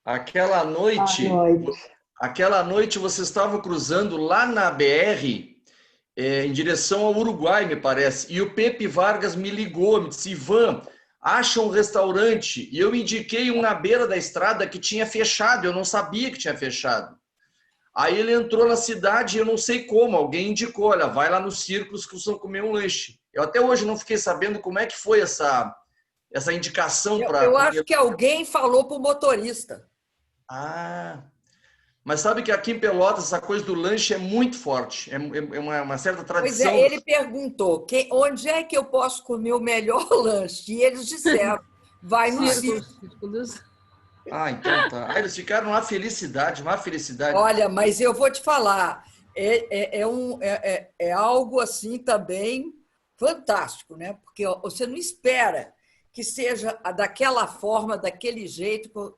Aquela noite, aquela noite você estava cruzando lá na BR, em direção ao Uruguai, me parece, e o Pepe Vargas me ligou, me disse: Ivan, acha um restaurante? E eu indiquei um na beira da estrada que tinha fechado, eu não sabia que tinha fechado. Aí ele entrou na cidade, eu não sei como, alguém indicou: olha, vai lá nos Círculos que vocês vão comer um lanche. Eu até hoje não fiquei sabendo como é que foi essa indicação para Eu comer. acho que alguém falou para o motorista. Ah, mas sabe que aqui em Pelotas essa coisa do lanche é muito forte, é uma certa Pois tradição. é, ele perguntou onde é que eu posso comer o melhor lanche. E eles disseram, vai no Círculos. Então tá. Eles ficaram uma felicidade, uma felicidade. Olha, mas eu vou te falar, é algo assim também fantástico, né? Porque você não espera que seja daquela forma, daquele jeito,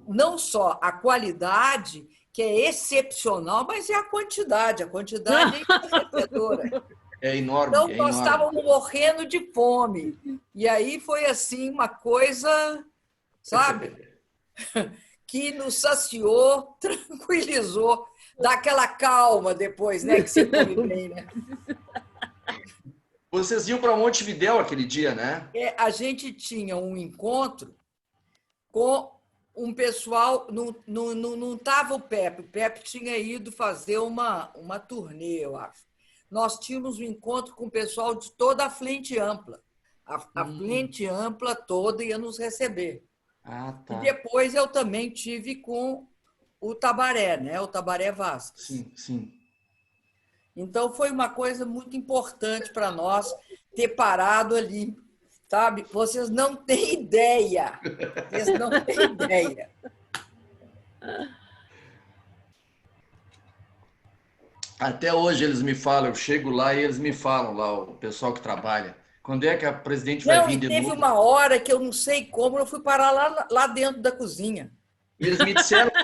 não só a qualidade, que é excepcional, mas é a quantidade. A quantidade é enlouquecedora. É enorme. Então, é nós enorme. estávamos morrendo de fome. E aí foi assim uma coisa, sabe, que nos saciou, tranquilizou, dá aquela calma depois, né, que você come bem, né? Vocês iam para Montevidéu aquele dia, né? A gente tinha um encontro com um pessoal, não estava o Pepe tinha ido fazer uma turnê, eu acho. Nós tínhamos um encontro com o pessoal de toda a Frente Ampla. A Frente Ampla toda ia nos receber. Tá. E depois eu também tive com o Tabaré, né? O Tabaré Vasquez. Sim. Então foi uma coisa muito importante para nós ter parado ali, sabe? Vocês não têm ideia. Vocês não têm ideia. Até hoje eles me falam, eu chego lá e eles me falam, lá, o pessoal que trabalha, quando é que a presidente vai Não, vir e de teve novo? uma hora que eu não sei como, eu fui parar lá dentro da cozinha. E eles me disseram que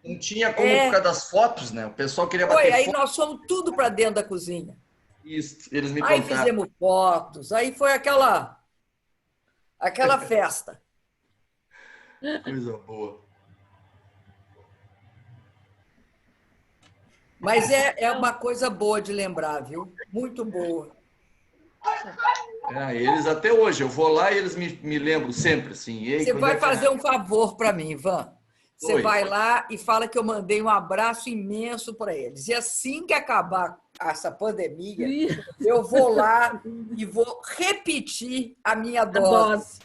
não tinha como por causa das fotos, né? O pessoal queria Foi, bater aí foto. nós fomos tudo para dentro da cozinha. Isso, eles me Aí contaram. fizemos fotos, aí foi aquela festa. Coisa boa. Mas é uma coisa boa de lembrar, viu? Muito boa. Eles até hoje, eu vou lá e eles me lembram sempre, assim. Ei, Você quando é vai que... fazer um favor para mim, Ivan. Você Oi. vai lá e fala que eu mandei um abraço imenso para eles. E assim que acabar essa pandemia, eu vou lá e vou repetir a minha dose.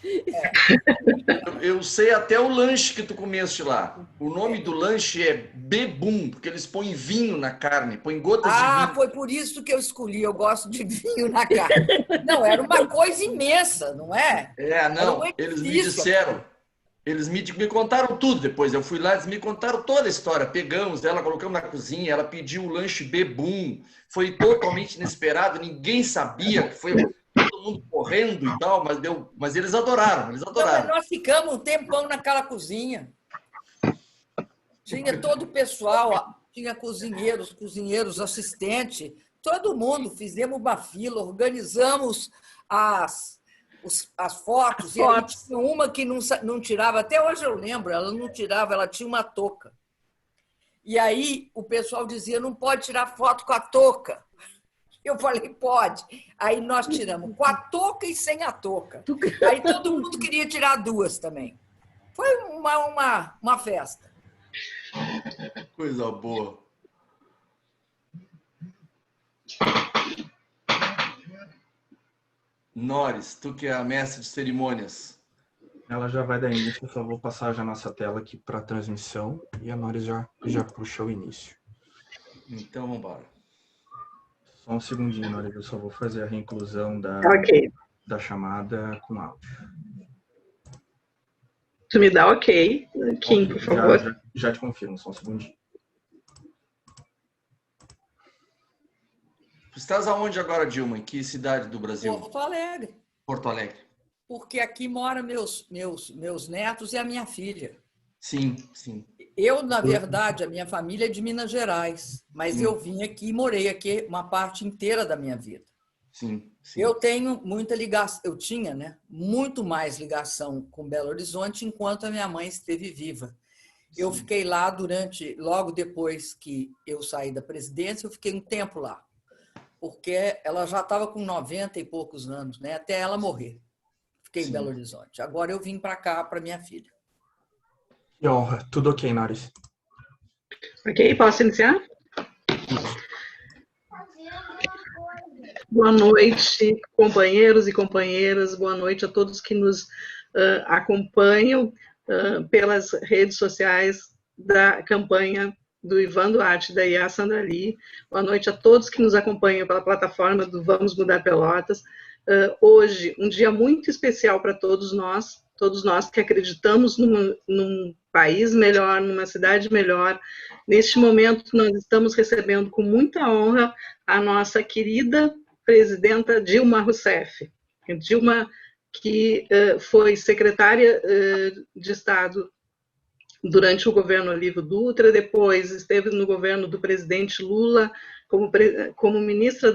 Eu sei até o lanche que tu comeste lá. O nome do lanche é bebum, porque eles põem vinho na carne, põem gotas de vinho. Foi por isso que eu escolhi. Eu gosto de vinho na carne. Não, era uma coisa imensa, não é? Não, eles me disseram. Eles me contaram tudo depois. Eu fui lá, eles me contaram toda a história. Pegamos ela, colocamos na cozinha, ela pediu o lanche bebum. Foi totalmente inesperado, ninguém sabia, que foi todo mundo correndo e tal, mas eles adoraram, Não, mas nós ficamos um tempão naquela cozinha. Tinha todo o pessoal, tinha cozinheiros, assistente, todo mundo. Fizemos uma fila, organizamos as fotos. E aí tinha uma que não tirava, até hoje eu lembro, ela não tirava, ela tinha uma touca. E aí o pessoal dizia, não pode tirar foto com a touca. Eu falei, pode. Aí nós tiramos com a touca e sem a touca. Aí todo mundo queria tirar duas também. Foi uma festa. Coisa boa. Nores, tu que é a mestre de cerimônias. Ela já vai dar início, eu só vou passar já nossa tela aqui para transmissão e a Nores já puxa o início. Então, vamos embora. Só um segundinho, Nores, eu só vou fazer a reinclusão da chamada com áudio. Tu me dá ok, Kim, por favor. Já te confirmo, só um segundinho. Tu estás aonde agora, Dilma? Em que cidade do Brasil? Porto Alegre. Porto Alegre. Porque aqui moram meus netos e a minha filha. Sim. Eu, na verdade, a minha família é de Minas Gerais, mas eu vim aqui e morei aqui uma parte inteira da minha vida. Sim, sim. Eu tenho muita ligação, eu tinha, né, muito mais ligação com Belo Horizonte enquanto a minha mãe esteve viva. Eu fiquei lá logo depois que eu saí da presidência, eu fiquei um tempo lá, porque ela já estava com 90 e poucos anos, né, até ela morrer. Fiquei em Belo Horizonte. Agora eu vim para cá, para minha filha. Que honra. Tudo ok, Naris. Ok, posso iniciar? Boa noite, companheiros e companheiras. Boa noite a todos que nos acompanham pelas redes sociais da campanha do Ivan Duarte, da IA Sandrali. Boa noite a todos que nos acompanham pela plataforma do Vamos Mudar Pelotas. Hoje, um dia muito especial para todos nós que acreditamos num país melhor, numa cidade melhor. Neste momento, nós estamos recebendo com muita honra a nossa querida presidenta Dilma Rousseff. Dilma, que foi secretária de Estado durante o governo Olívio Dutra, depois esteve no governo do presidente Lula como ministra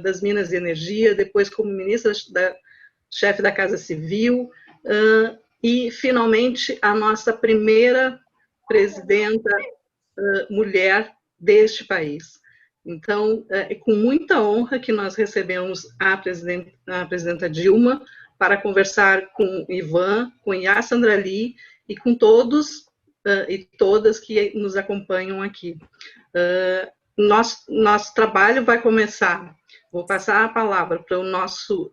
das Minas e Energia, depois como ministra chefe da Casa Civil, e, finalmente, a nossa primeira presidenta mulher deste país. Então, é com muita honra que nós recebemos a presidenta Dilma para conversar com Ivan, com IA Sandrali e com todos e todas que nos acompanham aqui. Nosso trabalho vai começar. Vou passar a palavra para o nosso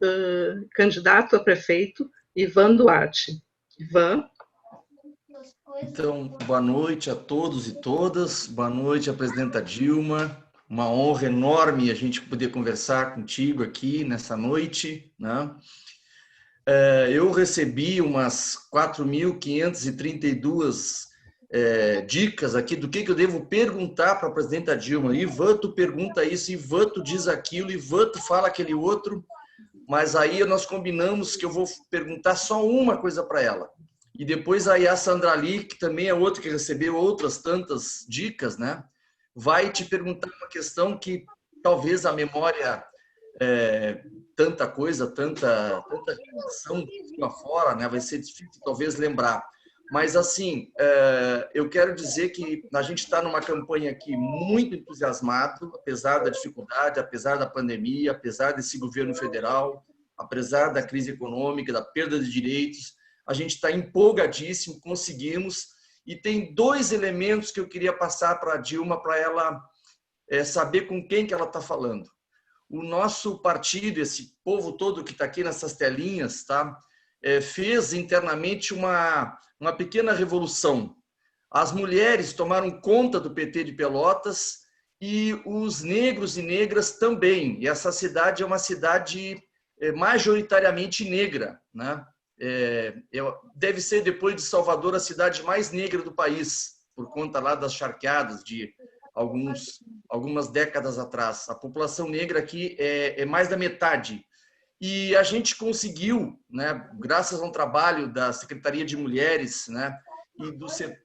candidato a prefeito, Ivan Duarte. Ivan. Então, boa noite a todos e todas. Boa noite à presidenta Dilma. Uma honra enorme a gente poder conversar contigo aqui nessa noite, né? Eu recebi umas 4.532 dicas aqui do que eu devo perguntar para a presidenta Dilma. Ivan, tu pergunta isso, Ivan, tu diz aquilo, Ivan, tu fala aquele outro. Mas aí nós combinamos que eu vou perguntar só uma coisa para ela. E depois a IA Sandrali, que também é outra que recebeu outras tantas dicas, né? Vai te perguntar uma questão que talvez a memória, tanta coisa, tanta informação lá fora, né? Vai ser difícil talvez lembrar. Mas, assim, eu quero dizer que a gente está numa campanha aqui muito entusiasmado, apesar da dificuldade, apesar da pandemia, apesar desse governo federal, apesar da crise econômica, da perda de direitos. A gente está empolgadíssimo, conseguimos. E tem dois elementos que eu queria passar para a Dilma, para ela saber com quem que ela está falando. O nosso partido, esse povo todo que está aqui nessas telinhas, tá? Fez internamente uma pequena revolução. As mulheres tomaram conta do PT de Pelotas e os negros e negras também. E essa cidade é uma cidade majoritariamente negra, né? Deve ser, depois de Salvador, a cidade mais negra do país, por conta lá das charqueadas de algumas décadas atrás. A população negra aqui é mais da metade. E a gente conseguiu, né, graças a um trabalho da Secretaria de Mulheres, né, e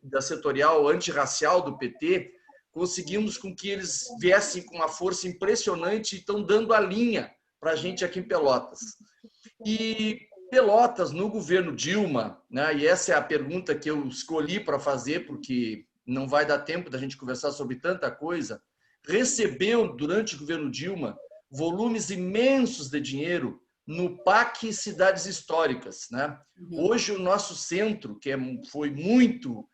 da setorial antirracial do PT, conseguimos com que eles viessem com uma força impressionante e estão dando a linha para a gente aqui em Pelotas. E Pelotas, no governo Dilma, né, e essa é a pergunta que eu escolhi para fazer, porque não vai dar tempo da gente conversar sobre tanta coisa, recebeu, durante o governo Dilma, volumes imensos de dinheiro no PAC Cidades Históricas, né? Hoje, o nosso centro, que foi muito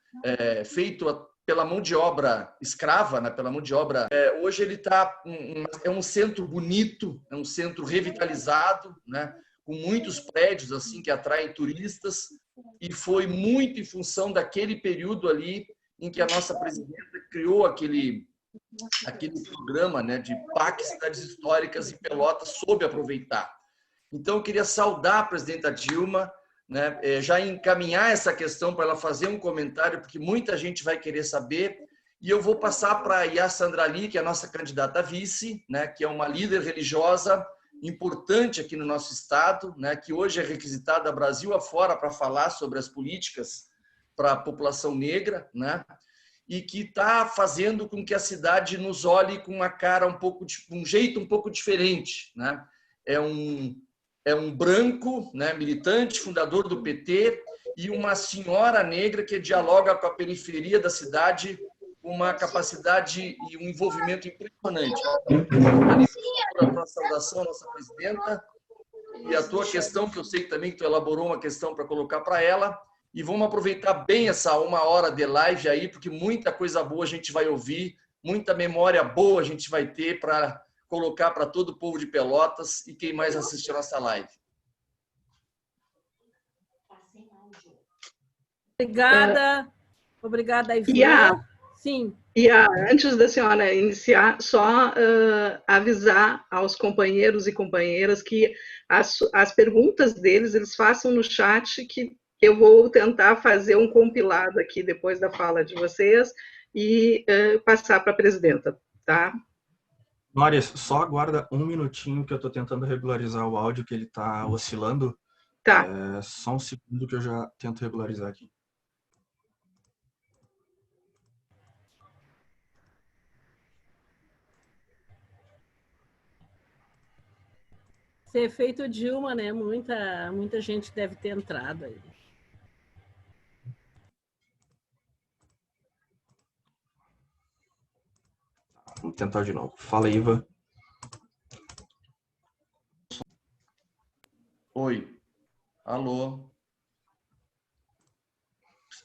feito pela mão de obra escrava, né, pela mão de obra, hoje ele é um centro bonito, é um centro revitalizado, né, com muitos prédios assim que atraem turistas, e foi muito em função daquele período ali em que a nossa presidenta criou aquele programa, né, de PAC Cidades Históricas e Pelotas soube aproveitar. Então, eu queria saudar a presidenta Dilma, né, já encaminhar essa questão para ela fazer um comentário, porque muita gente vai querer saber, e eu vou passar para a IA Sandrali, que é a nossa candidata a vice, né, que é uma líder religiosa importante aqui no nosso estado, né, que hoje é requisitada Brasil afora para falar sobre as políticas para a população negra, né, e que está fazendo com que a cidade nos olhe com uma cara um jeito um pouco diferente, né? é um branco, né, militante, fundador do PT, e uma senhora negra que dialoga com a periferia da cidade com uma capacidade e um envolvimento impressionante. A tua saudação, nossa presidenta, e a tua questão, que eu sei que também que tu elaborou uma questão para colocar para ela, e vamos aproveitar bem essa 1 hora de live aí, porque muita coisa boa a gente vai ouvir, muita memória boa a gente vai ter para colocar para todo o povo de Pelotas e quem mais assistir a nossa live. Obrigada. Obrigada, Ivan. Sim. E antes da senhora iniciar, só avisar aos companheiros e companheiras que as perguntas deles, eles façam no chat, que eu vou tentar fazer um compilado aqui depois da fala de vocês e passar para a presidenta, tá? Nória, só aguarda um minutinho que eu estou tentando regularizar o áudio, que ele está oscilando. Tá. Só um segundo que eu já tento regularizar aqui. Esse efeito Dilma, né? Muita gente deve ter entrado aí. Vamos tentar de novo. Fala, Iva. Oi. Alô.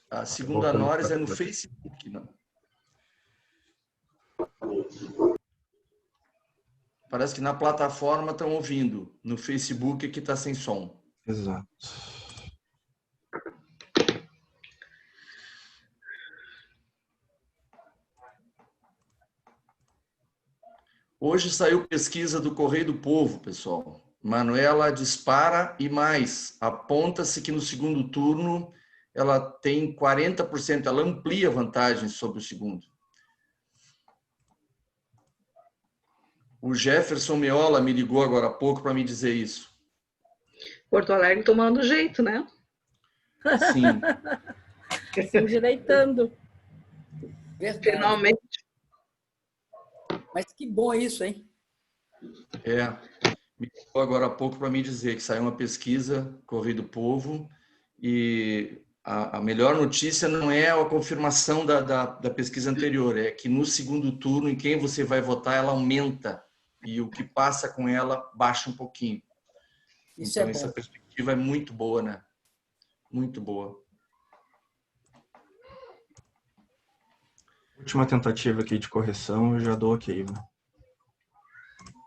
A segunda Norris é no Facebook, não? Parece que na plataforma estão ouvindo. No Facebook é que está sem som. Exato. Hoje saiu pesquisa do Correio do Povo, pessoal. Manuela dispara e mais. Aponta-se que no segundo turno ela tem 40%, ela amplia vantagem sobre o segundo. O Jefferson Meola me ligou agora há pouco para me dizer isso. Porto Alegre tomando jeito, né? Sim. Se endireitando. Verdade. Finalmente. Mas que bom isso, hein? Me ligou agora há pouco para me dizer que saiu uma pesquisa, Correio do Povo, e a melhor notícia não é a confirmação da pesquisa anterior, é que no segundo turno, em quem você vai votar, ela aumenta, e o que passa com ela baixa um pouquinho. Isso então, é bom. essa perspectiva é muito boa, né? Muito boa. Última tentativa aqui de correção, eu já dou ok, Iva.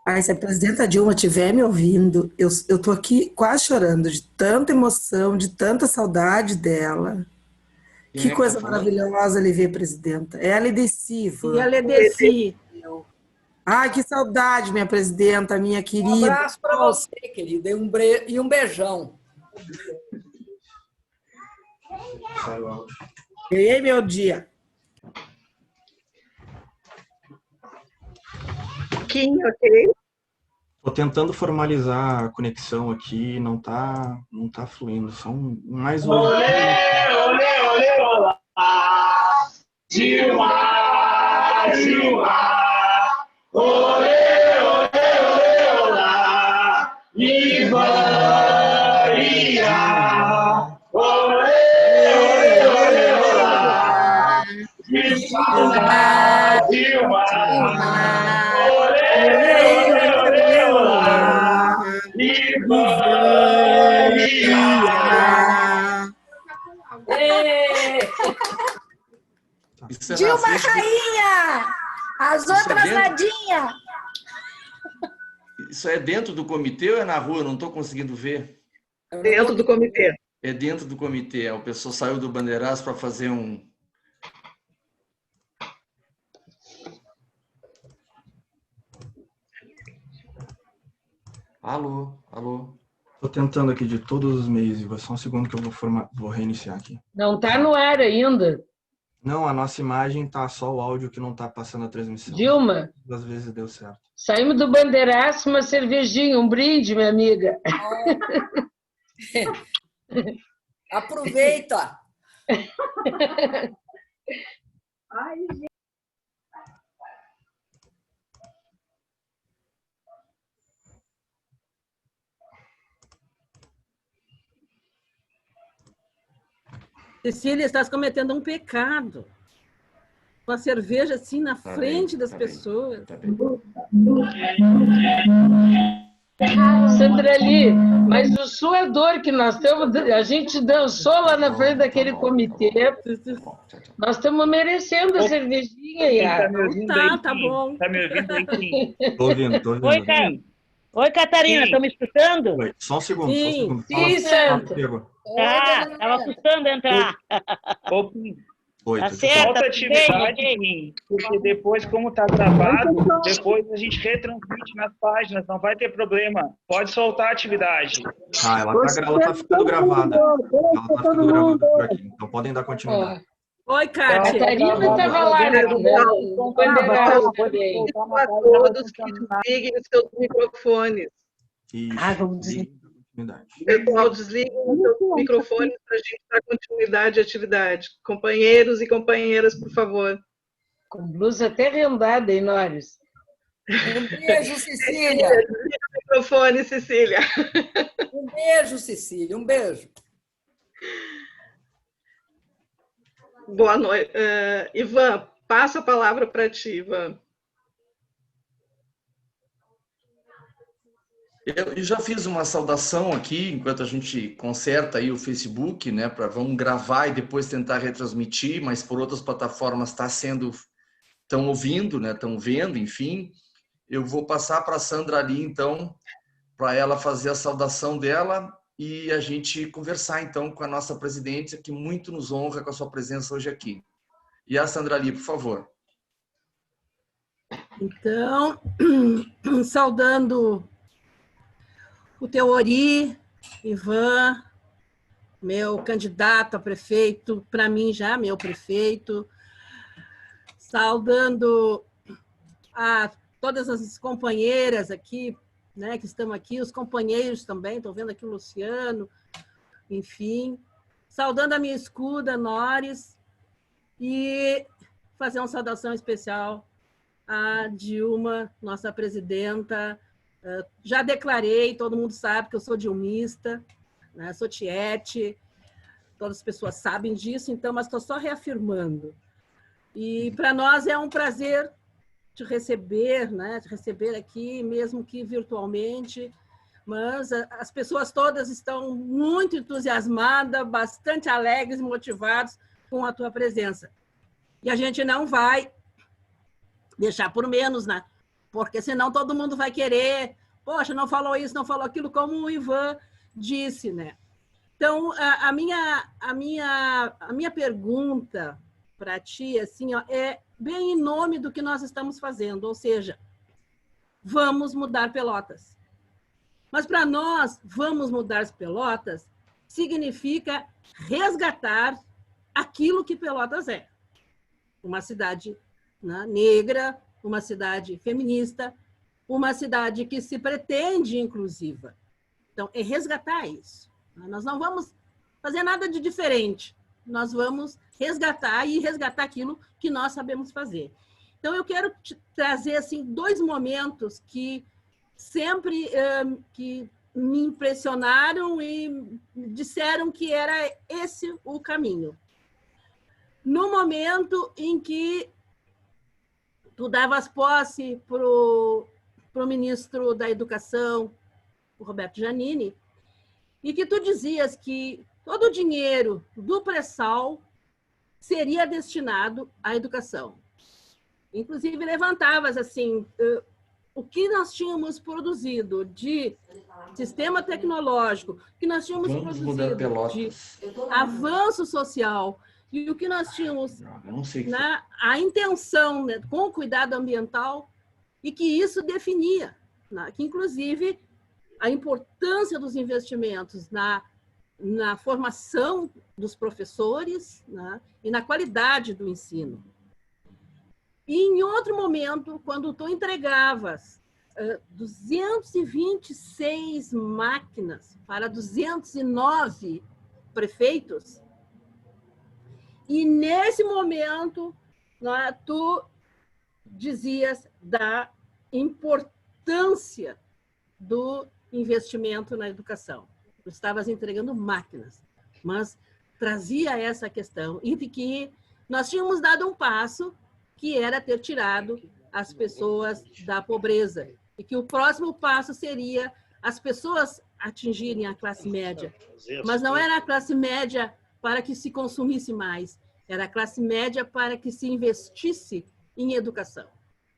Ai, se a presidenta Dilma estiver me ouvindo, eu tô aqui quase chorando de tanta emoção, de tanta saudade dela. Quem Que é coisa tá falando? maravilhosa ele ver, presidenta. Ela e Desi, E a Ledeci. Ai, que saudade, minha presidenta, minha Um querida. abraço para você, querida, e um beijão. Ganhei meu dia. Kim, ok? Estou tentando formalizar a conexão aqui, não tá fluindo. Só mais um. Olê, olê, olê, olá! Dilma, Dilma! Olê, olê, olê, olá! Ivaria! Olê, olê, olê, olá! Dilma, Dilma! Olê, olê, olê, olá! Dilma Rainha! As outras nadinha! Isso é dentro do comitê ou é na rua? Eu não estou conseguindo ver. Dentro do comitê. É dentro do comitê. O pessoal saiu do Bandeiras para fazer um... Alô, alô. Estou tentando aqui de todos os meios, Iva. Só um segundo que eu vou reiniciar aqui. Não está no ar ainda. Não, a nossa imagem tá só o áudio que não tá passando a transmissão. Dilma, Às vezes deu certo. saímos do Bandeiraço, uma cervejinha, um brinde, minha amiga. Aproveita! Ai, Cecília, estás cometendo um pecado. Com a cerveja assim na frente das pessoas. Sandrali, mas o suedor que nós temos, a gente dançou lá na frente daquele comitê. Nós estamos merecendo a cervejinha, Yara. Tá bom. Tá me ouvindo aí, sim? Tô ouvindo. Oi, Catarina, estão me escutando? Oi, só um segundo. Sim, sim, Santo. Tá, tava custando entrar. Oi, Tá certo, Volta a atividade, sim, porque depois, como está gravado, depois a gente retransmite nas páginas, não vai ter problema. Pode soltar a atividade. Ah, ela tá ficando gravada. Ela tá ficando gravada por aqui, então podem dar continuidade. Oi, Kátia. Catarina estava lá, né? Com bandeirada também. A todos que desliguem os seus microfones. Isso. Vamos desligar. Pessoal, desliguem os seus microfones para a gente dar continuidade à atividade. Companheiros e companheiras, por favor. Com blusa até rendada, hein, Nóris? Um beijo, Cecília. Desliga o microfone, Cecília. Um beijo, Cecília. Um beijo. Boa noite. Ivan, passo a palavra para ti, Ivan. Eu já fiz uma saudação aqui, enquanto a gente conserta aí o Facebook, né? Vamos gravar e depois tentar retransmitir, mas por outras plataformas estão ouvindo, né? Estão vendo, enfim. Eu vou passar para a Sandra ali, então, para ela fazer a saudação dela e a gente conversar, então, com a nossa presidente, que muito nos honra com a sua presença hoje aqui. E a Sandra ali, por favor. Então, saudando o Teori, Ivan, meu candidato a prefeito, para mim já meu prefeito, saudando a todas as companheiras aqui, né, que estão aqui, os companheiros também, estou vendo aqui o Luciano, enfim, saudando a minha escuda, Nóris, e fazer uma saudação especial a Dilma, nossa presidenta. Já declarei, todo mundo sabe que eu sou dilmista, né? Sou tiete, todas as pessoas sabem disso, então, mas estou só reafirmando. E para nós é um prazer te receber, né? Te receber aqui, mesmo que virtualmente, mas as pessoas todas estão muito entusiasmadas, bastante alegres e motivadas com a tua presença. E a gente não vai deixar por menos, né? Porque senão todo mundo vai querer, poxa, não falou isso, não falou aquilo, como o Ivan disse, né? Então, a minha pergunta para ti, assim, ó, é bem em nome do que nós estamos fazendo, ou seja, vamos mudar Pelotas. Mas para nós, vamos mudar Pelotas significa resgatar aquilo que Pelotas é. Uma cidade, né, negra, uma cidade feminista, uma cidade que se pretende inclusiva. Então, é resgatar isso. Nós não vamos fazer nada de diferente. Nós vamos resgatar e resgatar aquilo que nós sabemos fazer. Então, eu quero te trazer assim, 2 momentos que sempre que me impressionaram e disseram que era esse o caminho. No momento em que tu davas posse para o ministro da Educação, o Roberto Giannini, e que tu dizias que todo o dinheiro do pré-sal seria destinado à educação. Inclusive, levantavas assim, o que nós tínhamos produzido de sistema tecnológico, o que nós tínhamos produzido de avanço social, e o que nós tínhamos a intenção, né, com o cuidado ambiental, e que isso definia, né, que inclusive a importância dos investimentos na formação dos professores, né, e na qualidade do ensino. E em outro momento, quando tu entregavas 226 máquinas para 209 prefeitos, e nesse momento, né, tu dizias da importância do investimento na educação. Tu estavas entregando máquinas, mas trazia essa questão e de que nós tínhamos dado um passo que era ter tirado as pessoas da pobreza e que o próximo passo seria as pessoas atingirem a classe média. Mas não era a classe média para que se consumisse mais, era a classe média para que se investisse em educação.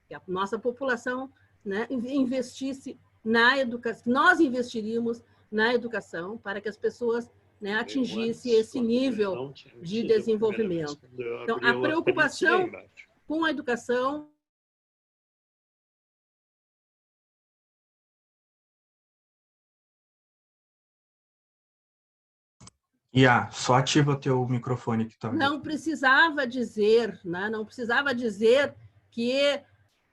Que a nossa população, né, investisse na educação, nós investiríamos na educação para que as pessoas, né, atingissem esse nível de desenvolvimento. Então, a preocupação com a educação só ativa o teu microfone que tá. Não precisava dizer, né? Não precisava dizer que,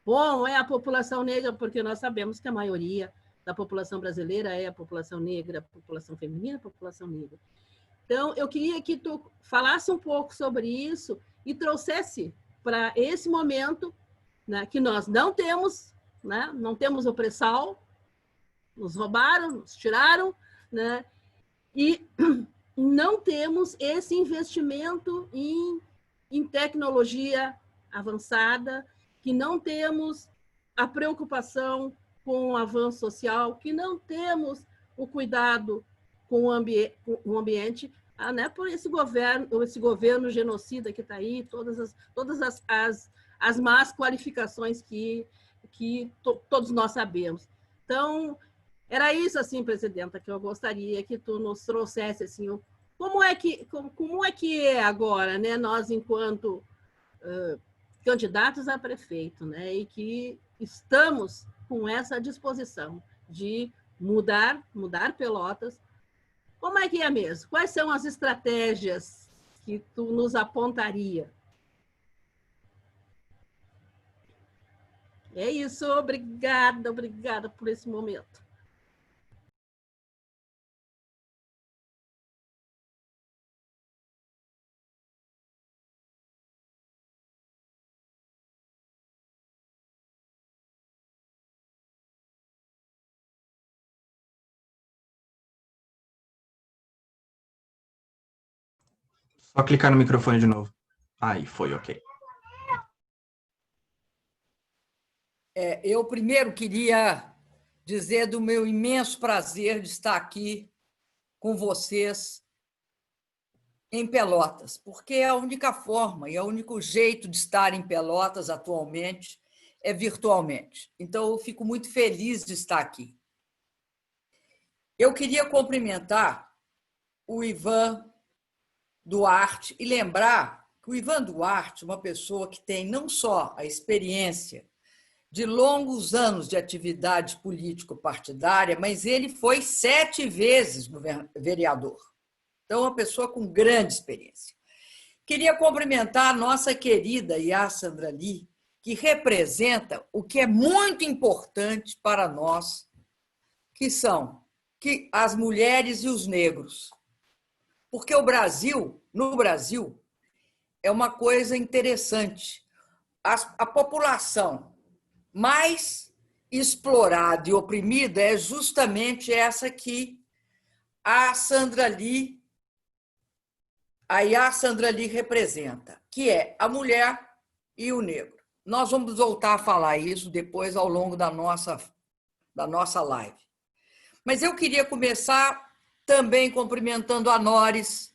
bom, é a população negra, porque nós sabemos que a maioria da população brasileira é a população negra, a população feminina, a população negra. Então, eu queria que tu falasse um pouco sobre isso e trouxesse para esse momento, né, que nós não temos, né, não temos o pré-sal, nos roubaram, nos tiraram, né, e não temos esse investimento em tecnologia avançada, que não temos a preocupação com o avanço social, que não temos o cuidado com o ambiente, né, por esse governo genocida que está aí, todas as más qualificações que todos nós sabemos. Então, era isso, assim, presidenta, que eu gostaria que tu nos trouxesse, assim, como é que é agora, né, nós, enquanto candidatos a prefeito, né, e que estamos com essa disposição de mudar Pelotas. Como é que é mesmo? Quais são as estratégias que tu nos apontaria? É isso, obrigada por esse momento. Só clicar no microfone de novo. Aí, foi, ok. Eu primeiro queria dizer do meu imenso prazer de estar aqui com vocês em Pelotas, porque é a única forma e é o único jeito de estar em Pelotas atualmente é virtualmente. Então, eu fico muito feliz de estar aqui. Eu queria cumprimentar o Ivan Duarte e lembrar que o Ivan Duarte é uma pessoa que tem não só a experiência de longos anos de atividade político-partidária, mas ele foi 7 vezes vereador. Então, uma pessoa com grande experiência. Queria cumprimentar a nossa querida Yasandra Ali, que representa o que é muito importante para nós, que são as mulheres e os negros. Porque no Brasil, é uma coisa interessante. A população mais explorada e oprimida é justamente essa que a Yasandra Ali representa, que é a mulher e o negro. Nós vamos voltar a falar isso depois ao longo da nossa live. Mas eu queria começar também cumprimentando a Nores,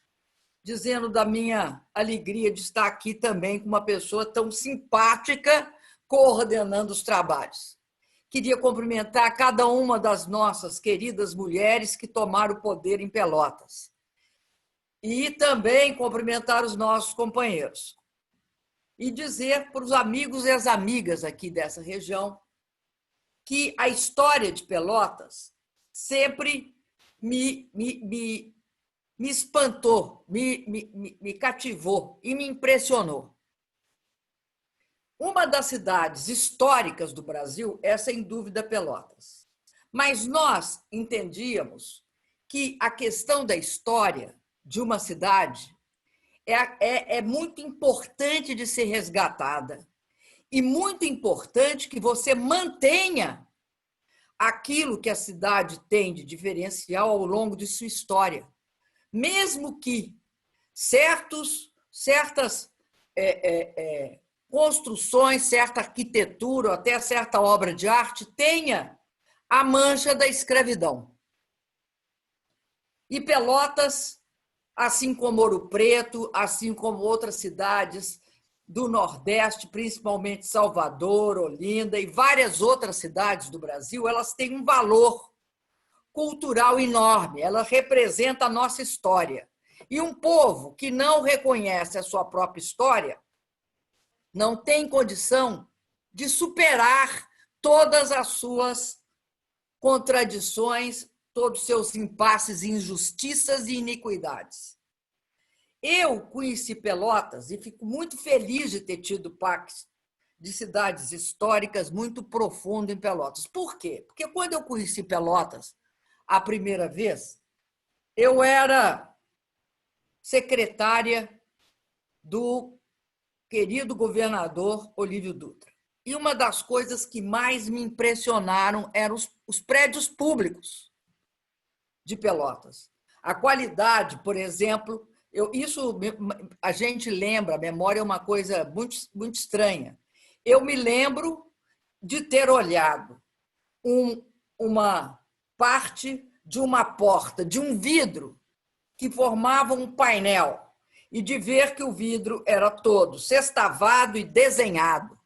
dizendo da minha alegria de estar aqui também com uma pessoa tão simpática coordenando os trabalhos. Queria cumprimentar cada uma das nossas queridas mulheres que tomaram o poder em Pelotas. E também cumprimentar os nossos companheiros. E dizer para os amigos e as amigas aqui dessa região que a história de Pelotas sempre me espantou, me cativou e me impressionou. Uma das cidades históricas do Brasil é, sem dúvida, Pelotas. Mas nós entendíamos que a questão da história de uma cidade é muito importante de ser resgatada e muito importante que você mantenha aquilo que a cidade tem de diferencial ao longo de sua história, mesmo que certas construções, certa arquitetura, ou até certa obra de arte tenha a mancha da escravidão. E Pelotas, assim como Ouro Preto, assim como outras cidades do Nordeste, principalmente Salvador, Olinda e várias outras cidades do Brasil, elas têm um valor cultural enorme, ela representa a nossa história. E um povo que não reconhece a sua própria história não tem condição de superar todas as suas contradições, todos os seus impasses, injustiças e iniquidades. Eu conheci Pelotas e fico muito feliz de ter tido PACs de cidades históricas muito profundo em Pelotas. Por quê? Porque quando eu conheci Pelotas a primeira vez, eu era secretária do querido governador Olívio Dutra. E uma das coisas que mais me impressionaram eram os prédios públicos de Pelotas. A qualidade, por exemplo, isso a gente lembra, a memória é uma coisa muito, muito estranha. Eu me lembro de ter olhado uma parte de uma porta, de um vidro que formava um painel, e de ver que o vidro era todo sextavado e desenhado.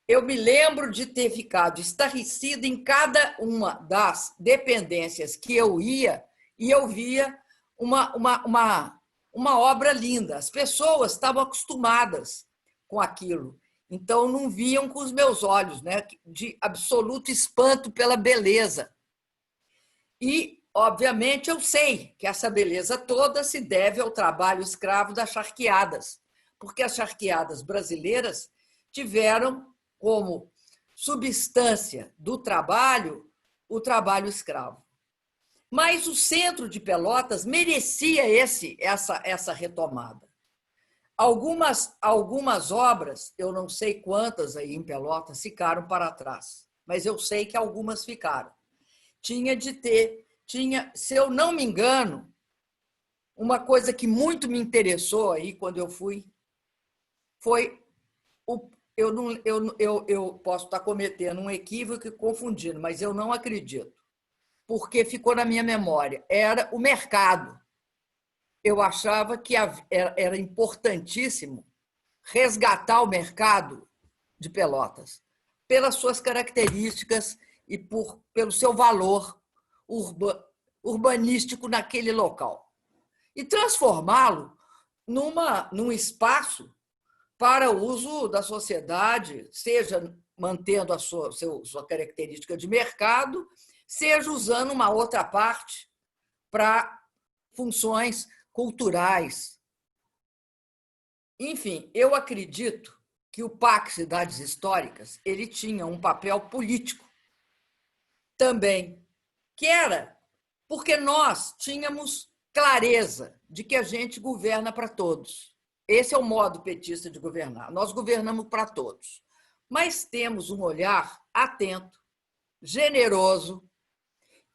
Eu me lembro de ter ficado estarrecida em cada uma das dependências que eu ia, e eu via uma obra linda. As pessoas estavam acostumadas com aquilo, então não viam com os meus olhos, né, de absoluto espanto pela beleza. E, obviamente, eu sei que essa beleza toda se deve ao trabalho escravo das charqueadas, porque as charqueadas brasileiras tiveram como substância do trabalho o trabalho escravo. Mas o centro de Pelotas merecia essa retomada. Algumas obras, eu não sei quantas aí em Pelotas, ficaram para trás, mas eu sei que algumas ficaram. Se eu não me engano, uma coisa que muito me interessou aí quando eu fui foi eu posso estar cometendo um equívoco e confundindo, mas eu não acredito, porque ficou na minha memória. Era o mercado. Eu achava que era importantíssimo resgatar o mercado de Pelotas pelas suas características e pelo seu valor urbanístico naquele local, e transformá-lo num espaço para uso da sociedade, seja mantendo a sua característica de mercado, seja usando uma outra parte para funções culturais. Enfim, eu acredito que o PAC Cidades Históricas ele tinha um papel político também, que era porque nós tínhamos clareza de que a gente governa para todos. Esse é o modo petista de governar. Nós governamos para todos, mas temos um olhar atento, generoso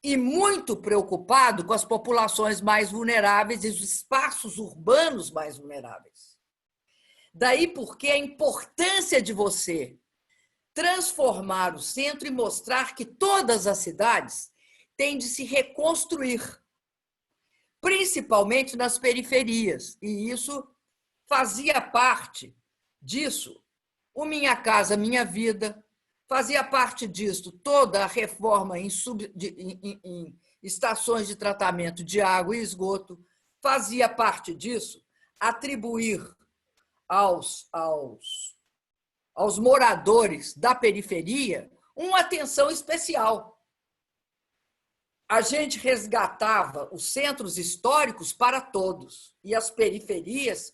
e muito preocupado com as populações mais vulneráveis e os espaços urbanos mais vulneráveis. Daí porque a importância de você transformar o centro e mostrar que todas as cidades têm de se reconstruir, principalmente nas periferias. E isso fazia parte disso. O Minha Casa Minha Vida fazia parte disso, toda a reforma em estações de tratamento de água e esgoto, fazia parte disso, atribuir aos moradores da periferia uma atenção especial. A gente resgatava os centros históricos para todos e as periferias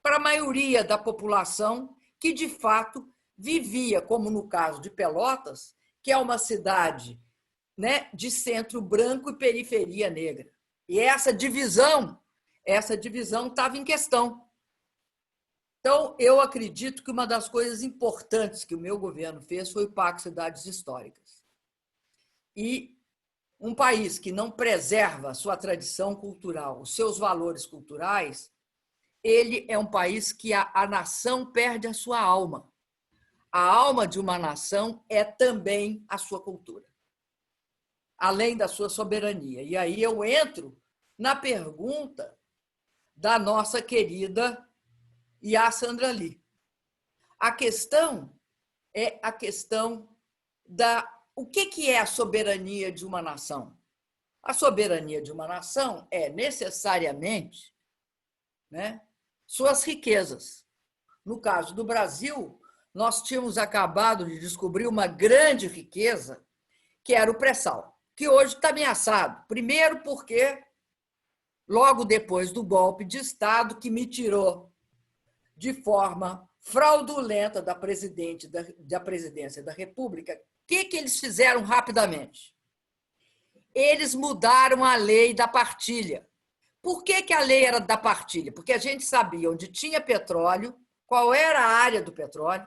para a maioria da população que, de fato, vivia, como no caso de Pelotas, que é uma cidade, né, de centro branco e periferia negra. E essa divisão estava em questão. Então, eu acredito que uma das coisas importantes que o meu governo fez foi o PAC Cidades Históricas. E Um país que não preserva a sua tradição cultural, os seus valores culturais, ele é um país que a nação perde a sua alma. A alma de uma nação é também a sua cultura, além da sua soberania. E aí eu entro na pergunta da nossa querida Sandra Lee. A questão é a questão o que é a soberania de uma nação? A soberania de uma nação é necessariamente, né, suas riquezas. No caso do Brasil, nós tínhamos acabado de descobrir uma grande riqueza, que era o pré-sal, que hoje está ameaçado. Primeiro porque, logo depois do golpe de Estado, que me tirou de forma fraudulenta da presidência da República, o que eles fizeram rapidamente? Eles mudaram a lei da partilha. Por que a lei era da partilha? Porque a gente sabia onde tinha petróleo, qual era a área do petróleo,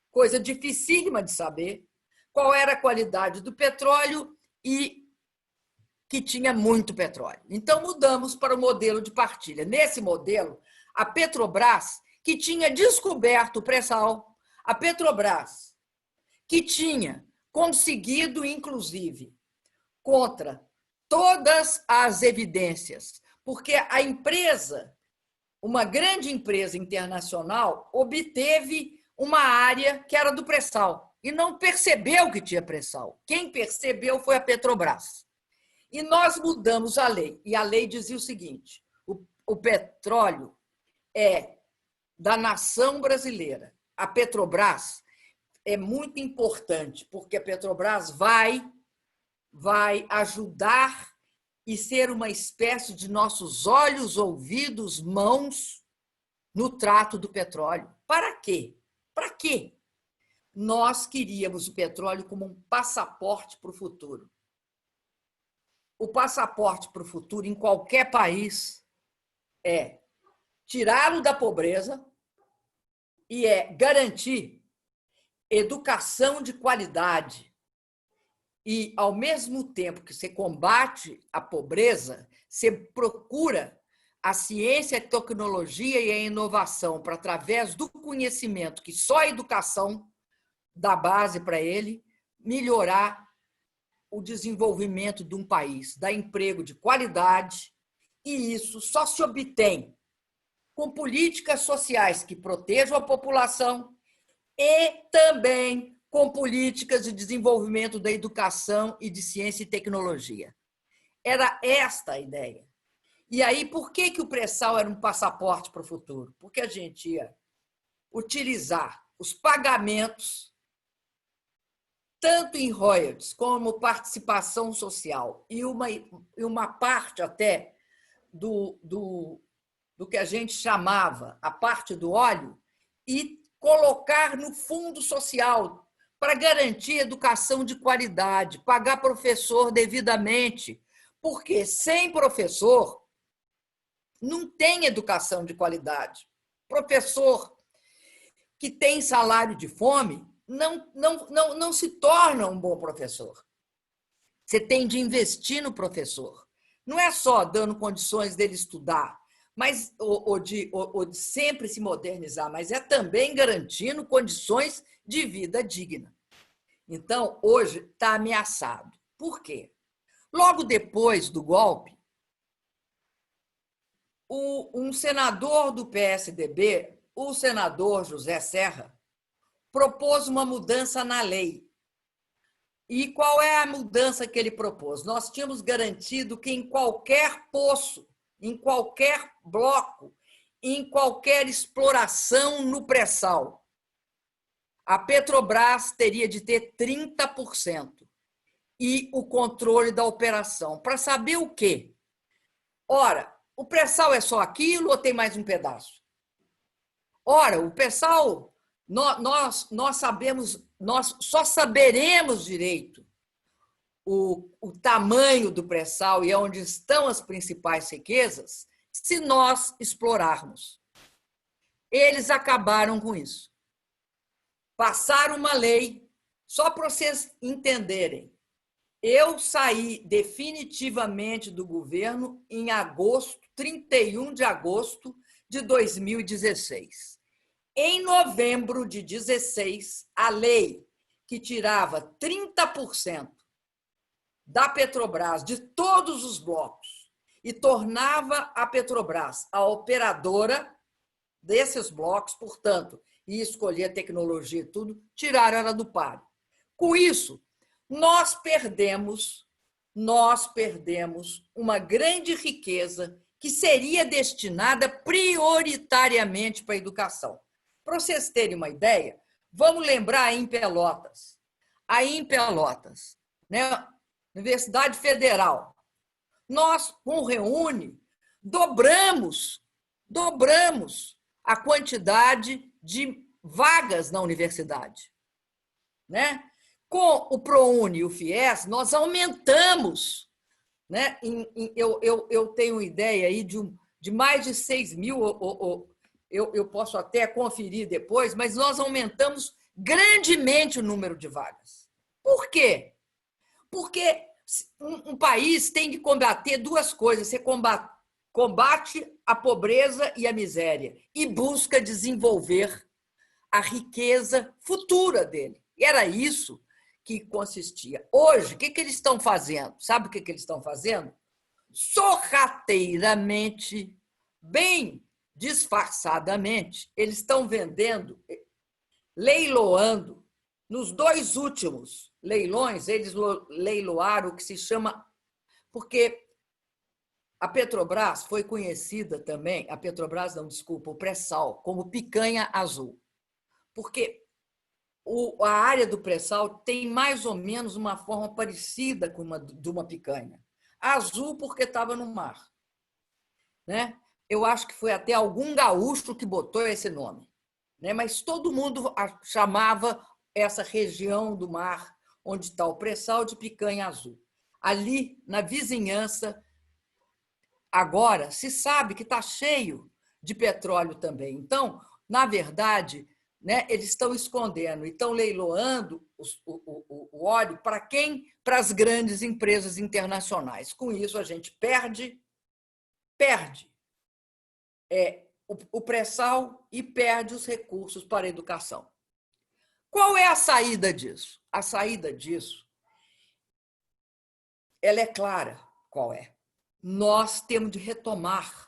coisa dificílima de saber, qual era a qualidade do petróleo e que tinha muito petróleo. Então, mudamos para o modelo de partilha. Nesse modelo, a Petrobras, que tinha descoberto o pré-sal, a Petrobras, que tinha conseguido, inclusive, contra todas as evidências, porque a empresa, uma grande empresa internacional, obteve uma área que era do pré-sal e não percebeu que tinha pré-sal. Quem percebeu foi a Petrobras. E nós mudamos a lei. E a lei dizia o seguinte: o petróleo é da nação brasileira. A Petrobras é muito importante, porque a Petrobras vai ajudar e ser uma espécie de nossos olhos, ouvidos, mãos no trato do petróleo. Para quê? Para quê? Nós queríamos o petróleo como um passaporte para o futuro. O passaporte para o futuro em qualquer país é tirá-lo da pobreza e é garantir educação de qualidade. E, ao mesmo tempo que você combate a pobreza, você procura a ciência, a tecnologia e a inovação para, através do conhecimento, que só a educação dá base para ele, melhorar o desenvolvimento de um país, dar emprego de qualidade, e isso só se obtém com políticas sociais que protejam a população e também com políticas de desenvolvimento da educação e de ciência e tecnologia. Era esta a ideia. E aí, por que o pré-sal era um passaporte para o futuro? Porque a gente ia utilizar os pagamentos, tanto em royalties como participação social, e uma parte até do que a gente chamava a parte do óleo, e colocar no fundo social para garantir educação de qualidade, pagar professor devidamente, porque sem professor não tem educação de qualidade. Professor que tem salário de fome não se torna um bom professor. Você tem de investir no professor. Não é só dando condições dele estudar, mas ou de sempre se modernizar, mas é também garantindo condições de vida digna. Então, hoje está ameaçado. Por quê? Logo depois do golpe, um senador do PSDB, o senador José Serra, propôs uma mudança na lei. E qual é a mudança que ele propôs? Nós tínhamos garantido que em qualquer poço, em qualquer bloco, em qualquer exploração no pré-sal, a Petrobras teria de ter 30% e o controle da operação. Para saber o quê? Ora, o pré-sal é só aquilo ou tem mais um pedaço? Ora, o pré-sal, nós só saberemos direito o tamanho do pré-sal e onde estão as principais riquezas se nós explorarmos. Eles acabaram com isso. Passaram uma lei, só para vocês entenderem. Eu saí definitivamente do governo em agosto, 31 de agosto de 2016. Em novembro de 2016, a lei que tirava 30% da Petrobras, de todos os blocos, e tornava a Petrobras a operadora desses blocos, portanto, ia escolher a tecnologia e tudo, tiraram ela do páreo. Com isso, nós perdemos uma grande riqueza que seria destinada prioritariamente para a educação. Para vocês terem uma ideia, vamos lembrar aí em Pelotas. Aí em Pelotas, né? Universidade Federal. Nós, com o Reúne, dobramos a quantidade de vagas na universidade. Né? Com o ProUni e o FIES, nós aumentamos. Né? Eu tenho ideia aí de mais de 6 mil, eu posso até conferir depois, mas nós aumentamos grandemente o número de vagas. Por quê? Porque um país tem que combater duas coisas. Você combate a pobreza e a miséria e busca desenvolver a riqueza futura dele. E era isso que consistia. Hoje, o que eles estão fazendo? Sabe o que eles estão fazendo? Sorrateiramente, bem disfarçadamente, eles estão vendendo, leiloando. Nos 2 últimos leilões, eles leiloaram o que se chama... Porque a Petrobras foi conhecida também, o pré-sal, como picanha azul. Porque a área do pré-sal tem mais ou menos uma forma parecida com de uma picanha. Azul porque estava no mar. Né? Eu acho que foi até algum gaúcho que botou esse nome. Né? Mas todo mundo chamava essa região do mar onde está o pré-sal de picanha azul. Ali, na vizinhança, agora se sabe que está cheio de petróleo também. Então, na verdade, né, eles estão escondendo e estão leiloando o óleo para quem? Para as grandes empresas internacionais. Com isso, a gente perde o pré-sal e perde os recursos para a educação. Qual é a saída disso? A saída disso, ela é clara. Qual é? Nós temos de retomar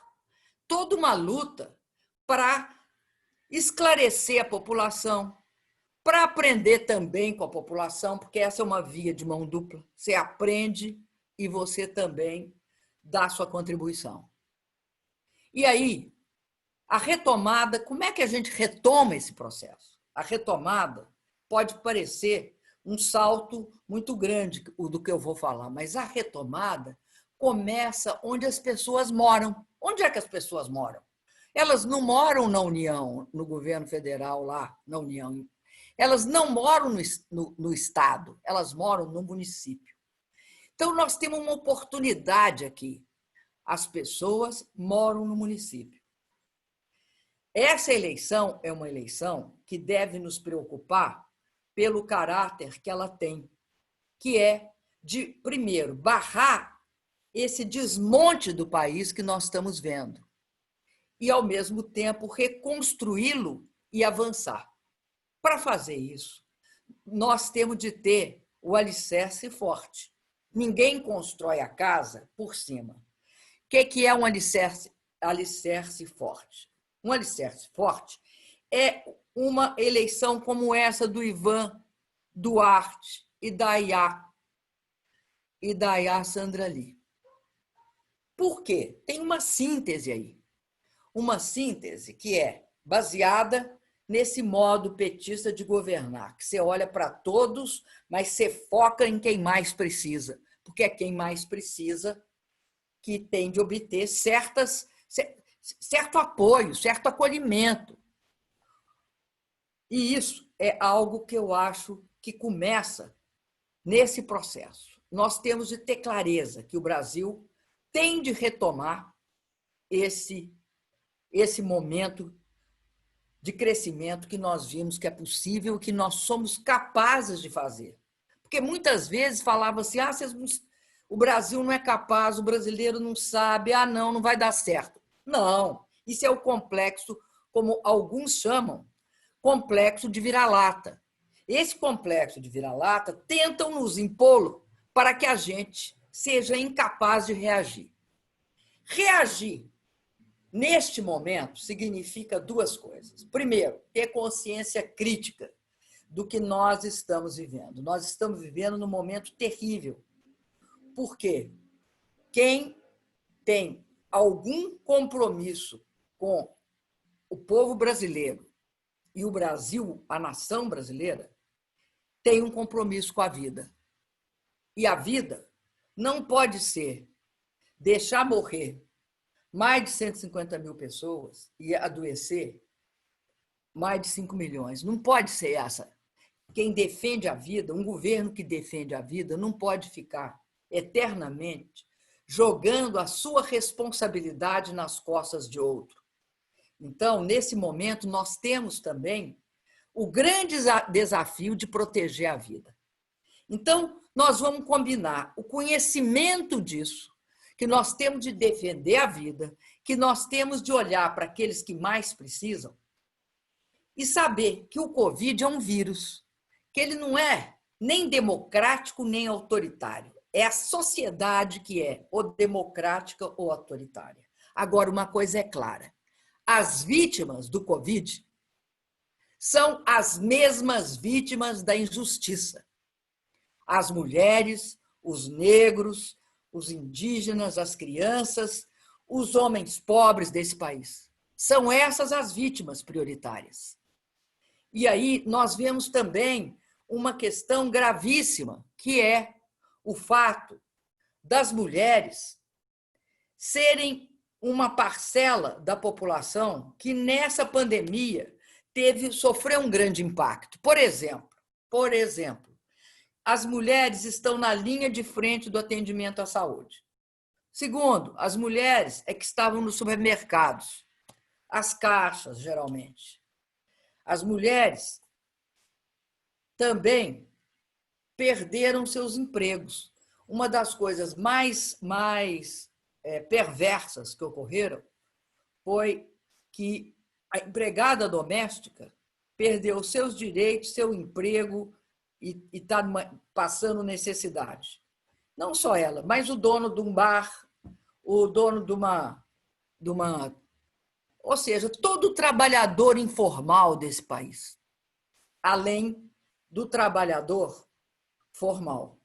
toda uma luta para esclarecer a população, para aprender também com a população, porque essa é uma via de mão dupla. Você aprende e você também dá sua contribuição. E aí, a retomada, como é que a gente retoma esse processo? A retomada pode parecer um salto muito grande do que eu vou falar, mas a retomada começa onde as pessoas moram. Onde é que as pessoas moram? Elas não moram na União, no governo federal lá, na União. Elas não moram no Estado, elas moram no município. Então, nós temos uma oportunidade aqui. As pessoas moram no município. Essa eleição é uma eleição que deve nos preocupar pelo caráter que ela tem, que é de, primeiro, barrar esse desmonte do país que nós estamos vendo e, ao mesmo tempo, reconstruí-lo e avançar. Para fazer isso, nós temos de ter o alicerce forte. Ninguém constrói a casa por cima. O que é um alicerce forte? Um alicerce forte é uma eleição como essa do Ivan Duarte e da Ayá Sandra Lee. Por quê? Tem uma síntese aí. Uma síntese que é baseada nesse modo petista de governar, que você olha para todos, mas você foca em quem mais precisa, porque é quem mais precisa que tem de obter certo apoio, certo acolhimento. E isso é algo que eu acho que começa nesse processo. Nós temos de ter clareza que o Brasil tem de retomar esse momento de crescimento que nós vimos que é possível, que nós somos capazes de fazer. Porque muitas vezes falava assim, o Brasil não é capaz, o brasileiro não sabe, não vai dar certo. Não, isso é o complexo, como alguns chamam, complexo de vira-lata. Esse complexo de vira-lata tentam nos impô-lo para que a gente seja incapaz de reagir. Reagir, neste momento, significa duas coisas. Primeiro, ter consciência crítica do que nós estamos vivendo. Nós estamos vivendo num momento terrível. Por quê? Quem tem algum compromisso com o povo brasileiro e o Brasil, a nação brasileira, tem um compromisso com a vida. E a vida não pode ser deixar morrer mais de 150 mil pessoas e adoecer mais de 5 milhões. Não pode ser essa. Quem defende a vida, um governo que defende a vida, não pode ficar eternamente jogando a sua responsabilidade nas costas de outro. Então, nesse momento, nós temos também o grande desafio de proteger a vida. Então, nós vamos combinar o conhecimento disso, que nós temos de defender a vida, que nós temos de olhar para aqueles que mais precisam e saber que o Covid é um vírus, que ele não é nem democrático nem autoritário. É a sociedade que é ou democrática ou autoritária. Agora, uma coisa é clara. As vítimas do Covid são as mesmas vítimas da injustiça. As mulheres, os negros, os indígenas, as crianças, os homens pobres desse país. São essas as vítimas prioritárias. E aí nós vemos também uma questão gravíssima, que é o fato das mulheres serem uma parcela da população que nessa pandemia sofreu um grande impacto. Por exemplo, as mulheres estão na linha de frente do atendimento à saúde. Segundo, as mulheres é que estavam nos supermercados, as caixas, geralmente. As mulheres também perderam seus empregos. Uma das coisas mais perversas que ocorreram foi que a empregada doméstica perdeu seus direitos, seu emprego e está passando necessidade. Não só ela, mas o dono de um bar, o dono de uma... Ou seja, todo trabalhador informal desse país, além do trabalhador formal.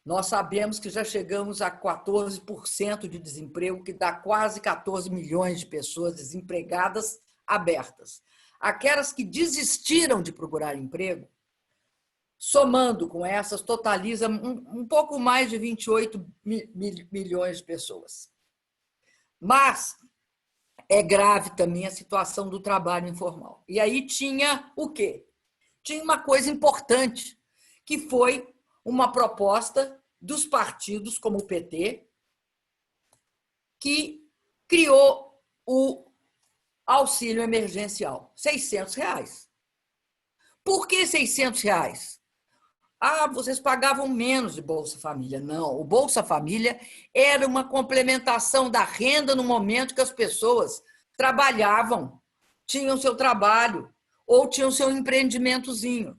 Nós sabemos que já chegamos a 14% de desemprego, que dá quase 14 milhões de pessoas desempregadas abertas. Aquelas que desistiram de procurar emprego, somando com essas, totaliza um pouco mais de 28 milhões de pessoas. Mas é grave também a situação do trabalho informal. E aí tinha o quê? Tinha uma coisa importante, que foi uma proposta dos partidos, como o PT, que criou o auxílio emergencial, R$600. Por que R$600? Vocês pagavam menos de Bolsa Família. Não, o Bolsa Família era uma complementação da renda no momento que as pessoas trabalhavam, tinham seu trabalho ou tinham seu empreendimentozinho.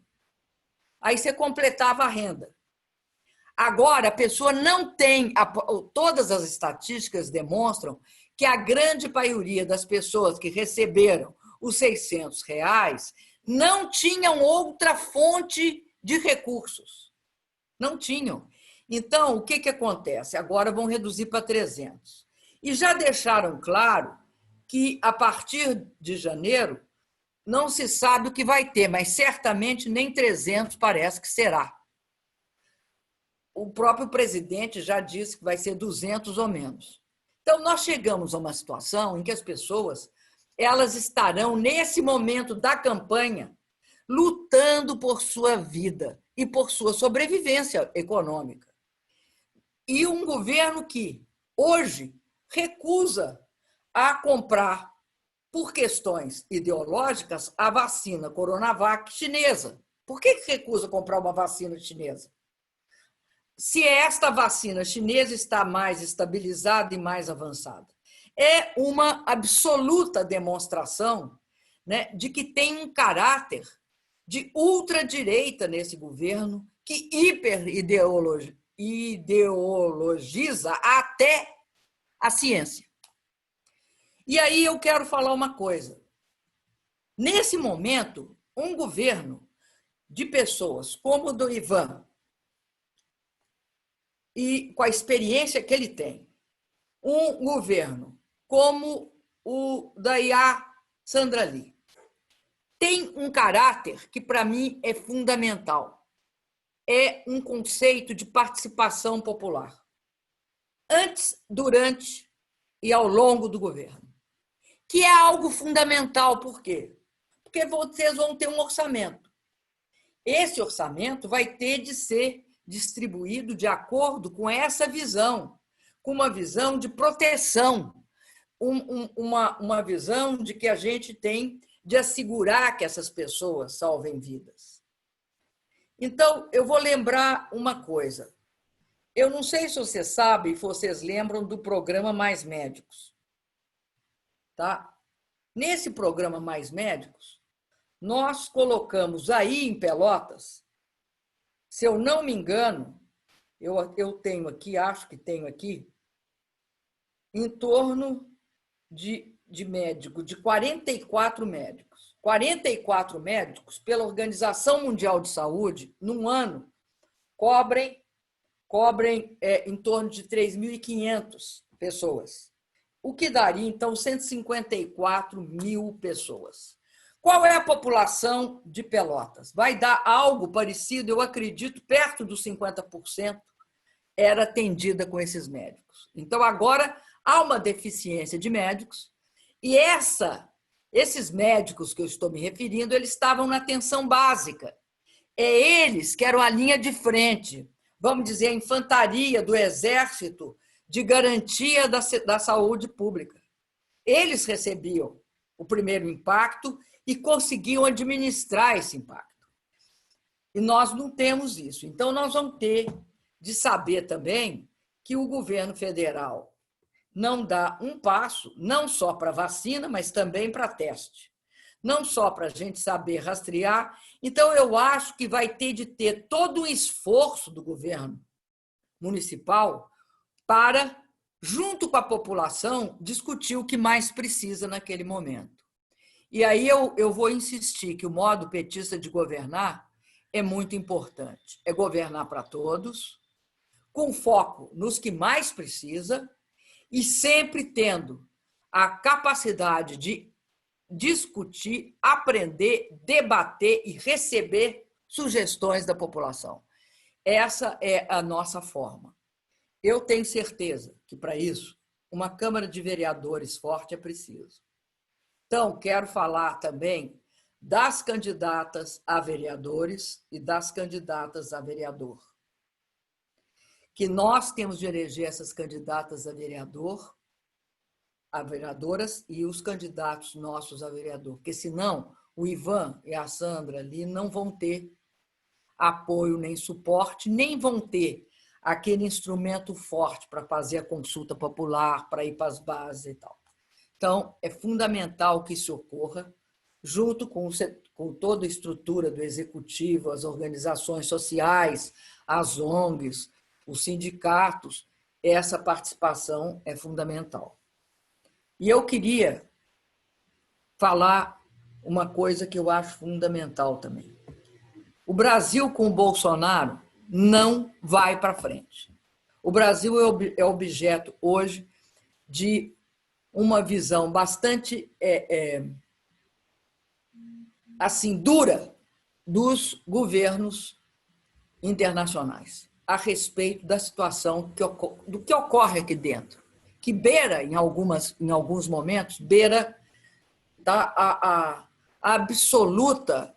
Aí você completava a renda. Agora, a pessoa não tem... Todas as estatísticas demonstram que a grande maioria das pessoas que receberam os R$600 não tinham outra fonte de recursos. Não tinham. Então, o que acontece? Agora vão reduzir para 300. E já deixaram claro que, a partir de janeiro, não se sabe o que vai ter, mas certamente nem 300 parece que será. O próprio presidente já disse que vai ser 200 ou menos. Então, nós chegamos a uma situação em que as pessoas elas estarão, nesse momento da campanha, lutando por sua vida e por sua sobrevivência econômica. E um governo que, hoje, recusa a comprar, por questões ideológicas, a vacina Coronavac chinesa. Por que recusa comprar uma vacina chinesa? se esta vacina chinesa está mais estabilizada e mais avançada. É uma absoluta demonstração, né, de que tem um caráter de ultradireita nesse governo, que ideologiza até a ciência. E aí eu quero falar uma coisa. Nesse momento, um governo de pessoas como o do Ivan, e com a experiência que ele tem, um governo como o da Iá Sandra Lee, tem um caráter que, para mim, é fundamental. É um conceito de participação popular. Antes, durante e ao longo do governo. Que é algo fundamental. Por quê? Porque vocês vão ter um orçamento. Esse orçamento vai ter de ser distribuído de acordo com essa visão, com uma visão de proteção, uma visão de que a gente tem de assegurar que essas pessoas salvem vidas. Então, eu vou lembrar uma coisa. Eu não sei se vocês sabem, se vocês lembram do programa Mais Médicos. Tá? Nesse programa Mais Médicos, nós colocamos aí em Pelotas, se eu não me engano, eu tenho aqui, acho que tenho aqui, em torno de médicos, de 44 médicos. 44 médicos, pela Organização Mundial de Saúde, num ano, cobrem em torno de 3.500 pessoas, o que daria, então, 154 mil pessoas. Qual é a população de Pelotas? Vai dar algo parecido, eu acredito, perto dos 50% era atendida com esses médicos. Então, agora, há uma deficiência de médicos e esses médicos que eu estou me referindo, eles estavam na atenção básica. É eles que eram a linha de frente, vamos dizer, a infantaria do Exército de garantia da saúde pública. Eles recebiam o primeiro impacto e conseguiam administrar esse impacto. E nós não temos isso. Então, nós vamos ter de saber também que o governo federal não dá um passo, não só para vacina, mas também para teste. Não só para a gente saber rastrear. Então, eu acho que vai ter de ter todo um esforço do governo municipal para, junto com a população, discutir o que mais precisa naquele momento. E aí eu vou insistir que o modo petista de governar é muito importante. É governar para todos, com foco nos que mais precisa e sempre tendo a capacidade de discutir, aprender, debater e receber sugestões da população. Essa é a nossa forma. Eu tenho certeza que, para isso, uma Câmara de Vereadores forte é preciso. Então, quero falar também das candidatas a vereadores e das candidatas a vereador. Que nós temos de eleger essas candidatas a vereador, a vereadoras e os candidatos nossos a vereador, porque senão o Ivan e a Sandra ali não vão ter apoio nem suporte, nem vão ter aquele instrumento forte para fazer a consulta popular, para ir para as bases e tal. Então, é fundamental que isso ocorra, junto com toda a estrutura do executivo, as organizações sociais, as ONGs, os sindicatos, essa participação é fundamental. E eu queria falar uma coisa que eu acho fundamental também. O Brasil com o Bolsonaro não vai para frente. O Brasil é objeto hoje de uma visão bastante assim, dura dos governos internacionais a respeito da situação do que ocorre aqui dentro, que beira, em alguns momentos, beira a absoluta...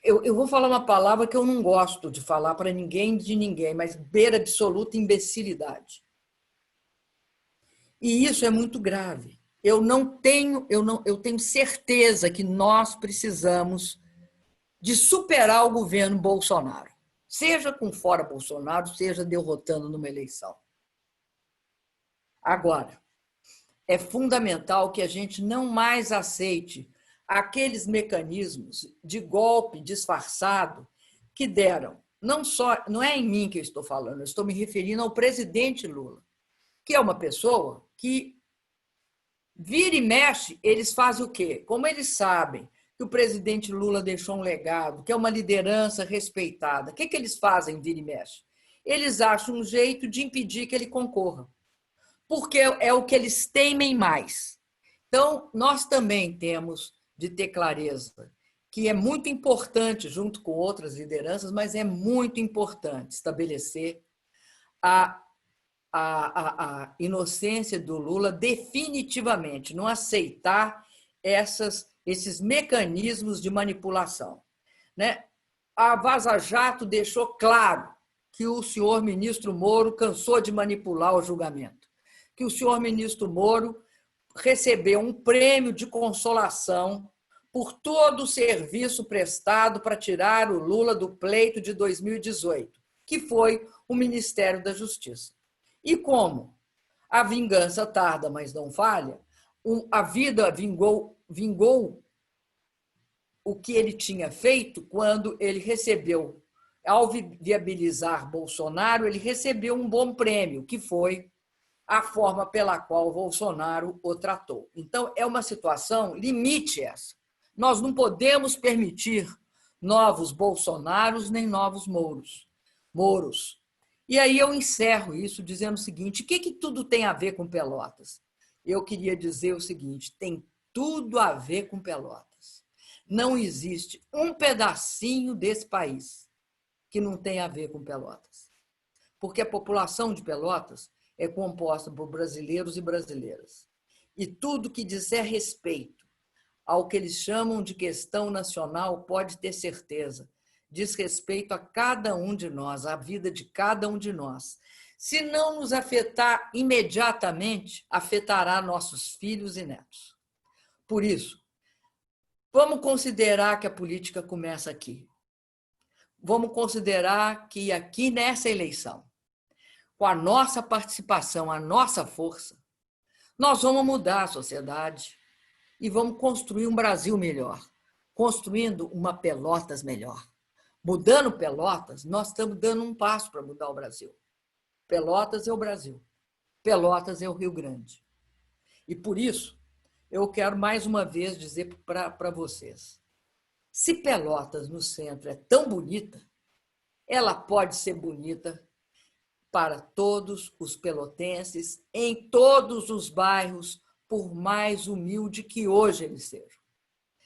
Eu vou falar uma palavra que eu não gosto de falar para ninguém de ninguém, mas beira absoluta imbecilidade. E isso é muito grave. Eu tenho certeza que nós precisamos de superar o governo Bolsonaro. seja com fora Bolsonaro, seja derrotando numa eleição. Agora, é fundamental que a gente não mais aceite aqueles mecanismos de golpe disfarçado que deram. Não é em mim que eu estou falando, eu estou me referindo ao presidente Lula, que é uma pessoa que vira e mexe, eles fazem o quê? Como eles sabem que o presidente Lula deixou um legado, que é uma liderança respeitada, o que eles fazem, vira e mexe? Eles acham um jeito de impedir que ele concorra, porque é o que eles temem mais. Então, nós também temos de ter clareza que é muito importante, junto com outras lideranças, mas é muito importante estabelecer a inocência do Lula definitivamente, não aceitar esses mecanismos de manipulação. Né? A Vaza Jato deixou claro que o senhor ministro Moro cansou de manipular o julgamento, que o senhor ministro Moro recebeu um prêmio de consolação por todo o serviço prestado para tirar o Lula do pleito de 2018, que foi o Ministério da Justiça. E como a vingança tarda, mas não falha, a vida vingou o que ele tinha feito quando ele recebeu, ao viabilizar Bolsonaro, ele recebeu um bom prêmio, que foi a forma pela qual Bolsonaro o tratou. Então, é uma situação limite essa. Nós não podemos permitir novos Bolsonaros nem novos Moros. E aí eu encerro isso dizendo o seguinte, o que tudo tem a ver com Pelotas? Eu queria dizer o seguinte, tem tudo a ver com Pelotas. Não existe um pedacinho desse país que não tem a ver com Pelotas. Porque a população de Pelotas é composta por brasileiros e brasileiras. E tudo que disser respeito ao que eles chamam de questão nacional, pode ter certeza, diz respeito a cada um de nós, à vida de cada um de nós. Se não nos afetar imediatamente, afetará nossos filhos e netos. Por isso, vamos considerar que a política começa aqui. Vamos considerar que aqui nessa eleição, com a nossa participação, a nossa força, nós vamos mudar a sociedade e vamos construir um Brasil melhor, construindo uma Pelotas melhor. Mudando Pelotas, nós estamos dando um passo para mudar o Brasil. Pelotas é o Brasil. Pelotas é o Rio Grande. E por isso, eu quero mais uma vez dizer para vocês, se Pelotas no centro é tão bonita, ela pode ser bonita para todos os pelotenses, em todos os bairros, por mais humilde que hoje eles sejam.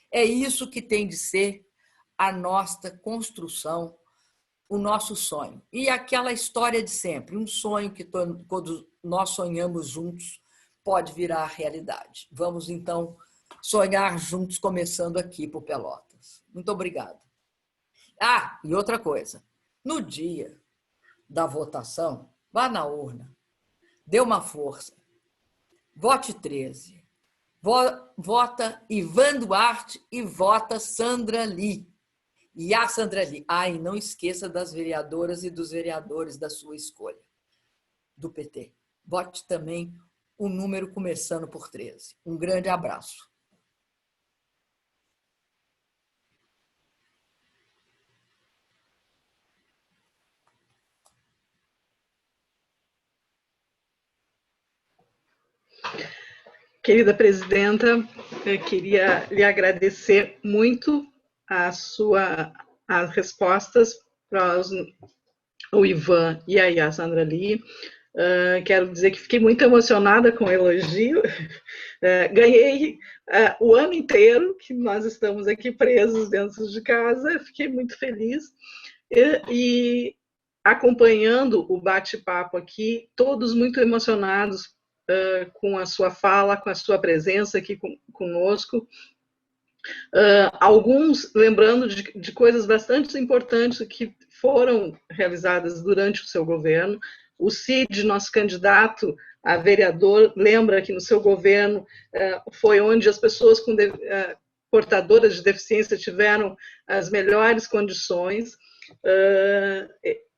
É isso que tem de ser a nossa construção, o nosso sonho. E aquela história de sempre, um sonho que quando nós sonhamos juntos pode virar realidade. Vamos, então, sonhar juntos, começando aqui por Pelotas. Muito obrigada. Ah, e outra coisa. No dia da votação, vá na urna, dê uma força. Vote 13. Vota Ivan Duarte e vota Sandra Lee. E a Sandra Lee. E não esqueça das vereadoras e dos vereadores da sua escolha, do PT. Vote também o número começando por 13. Um grande abraço. Querida presidenta, eu queria lhe agradecer muito as respostas para o Ivan e a Sandra Lee. Quero dizer que fiquei muito emocionada com o elogio. Ganhei o ano inteiro que nós estamos aqui presos dentro de casa, fiquei muito feliz. E acompanhando o bate-papo aqui, todos muito emocionados com a sua fala, com a sua presença aqui conosco. Alguns lembrando de coisas bastante importantes que foram realizadas durante o seu governo. O Cid, nosso candidato a vereador, lembra que no seu governo foi onde as pessoas portadoras de deficiência tiveram as melhores condições.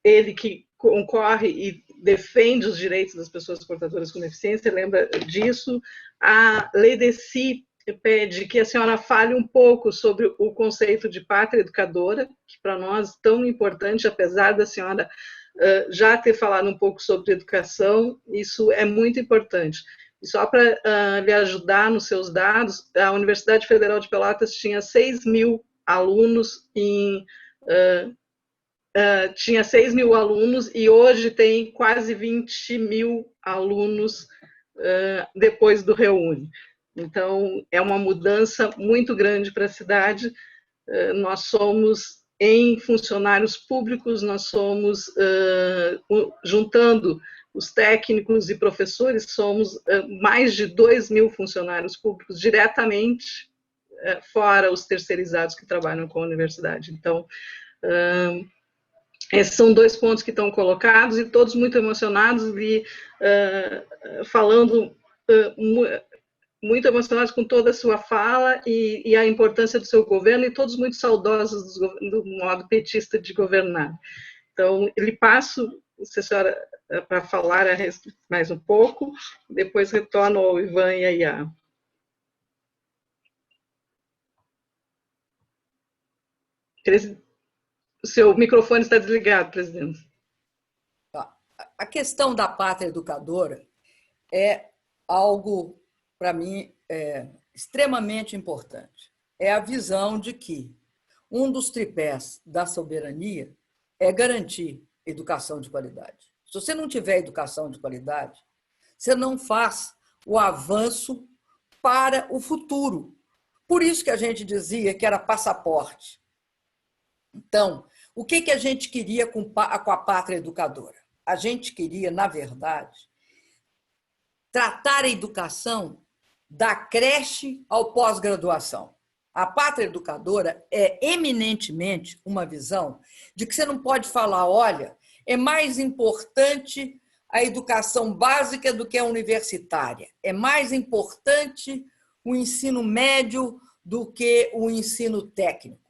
ele que concorre e defende os direitos das pessoas portadoras com deficiência, lembra disso. A Lei Deci pede que a senhora fale um pouco sobre o conceito de pátria educadora, que para nós é tão importante, apesar da senhora já ter falado um pouco sobre educação, isso é muito importante. E só para lhe ajudar nos seus dados, a Universidade Federal de Pelotas tinha 6.000 alunos tinha 6.000 alunos e hoje tem quase 20.000 alunos depois do Reúne. Então, é uma mudança muito grande para a cidade. Nós somos, em funcionários públicos, nós somos, juntando os técnicos e professores, somos mais de 2.000 funcionários públicos diretamente, fora os terceirizados que trabalham com a universidade. Então, esses são 2 pontos que estão colocados e todos muito emocionados e falando muito emocionados com toda a sua fala e a importância do seu governo e todos muito saudosos do modo petista de governar. Então, lhe passo, se a senhora, para falar mais um pouco, depois retorno ao Ivan e a Iá. O seu microfone está desligado, presidente. A questão da pátria educadora é algo, para mim, extremamente importante. É a visão de que um dos tripés da soberania é garantir educação de qualidade. Se você não tiver educação de qualidade, você não faz o avanço para o futuro. Por isso que a gente dizia que era passaporte. Então, o que a gente queria com a pátria educadora? A gente queria, na verdade, tratar a educação da creche ao pós-graduação. A pátria educadora é eminentemente uma visão de que você não pode falar, olha, é mais importante a educação básica do que a universitária, é mais importante o ensino médio do que o ensino técnico.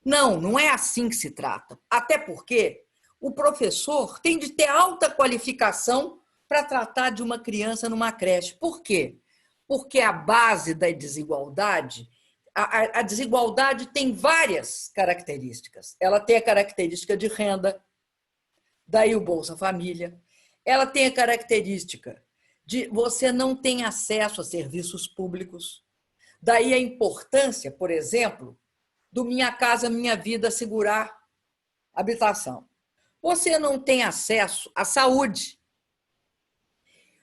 Não, não é assim que se trata. Até porque o professor tem de ter alta qualificação para tratar de uma criança numa creche. Por quê? Porque a base da desigualdade, a desigualdade tem várias características. Ela tem a característica de renda, daí o Bolsa Família. Ela tem a característica de você não ter acesso a serviços públicos. Daí a importância, por exemplo, do Minha Casa Minha Vida segurar habitação. Você não tem acesso à saúde.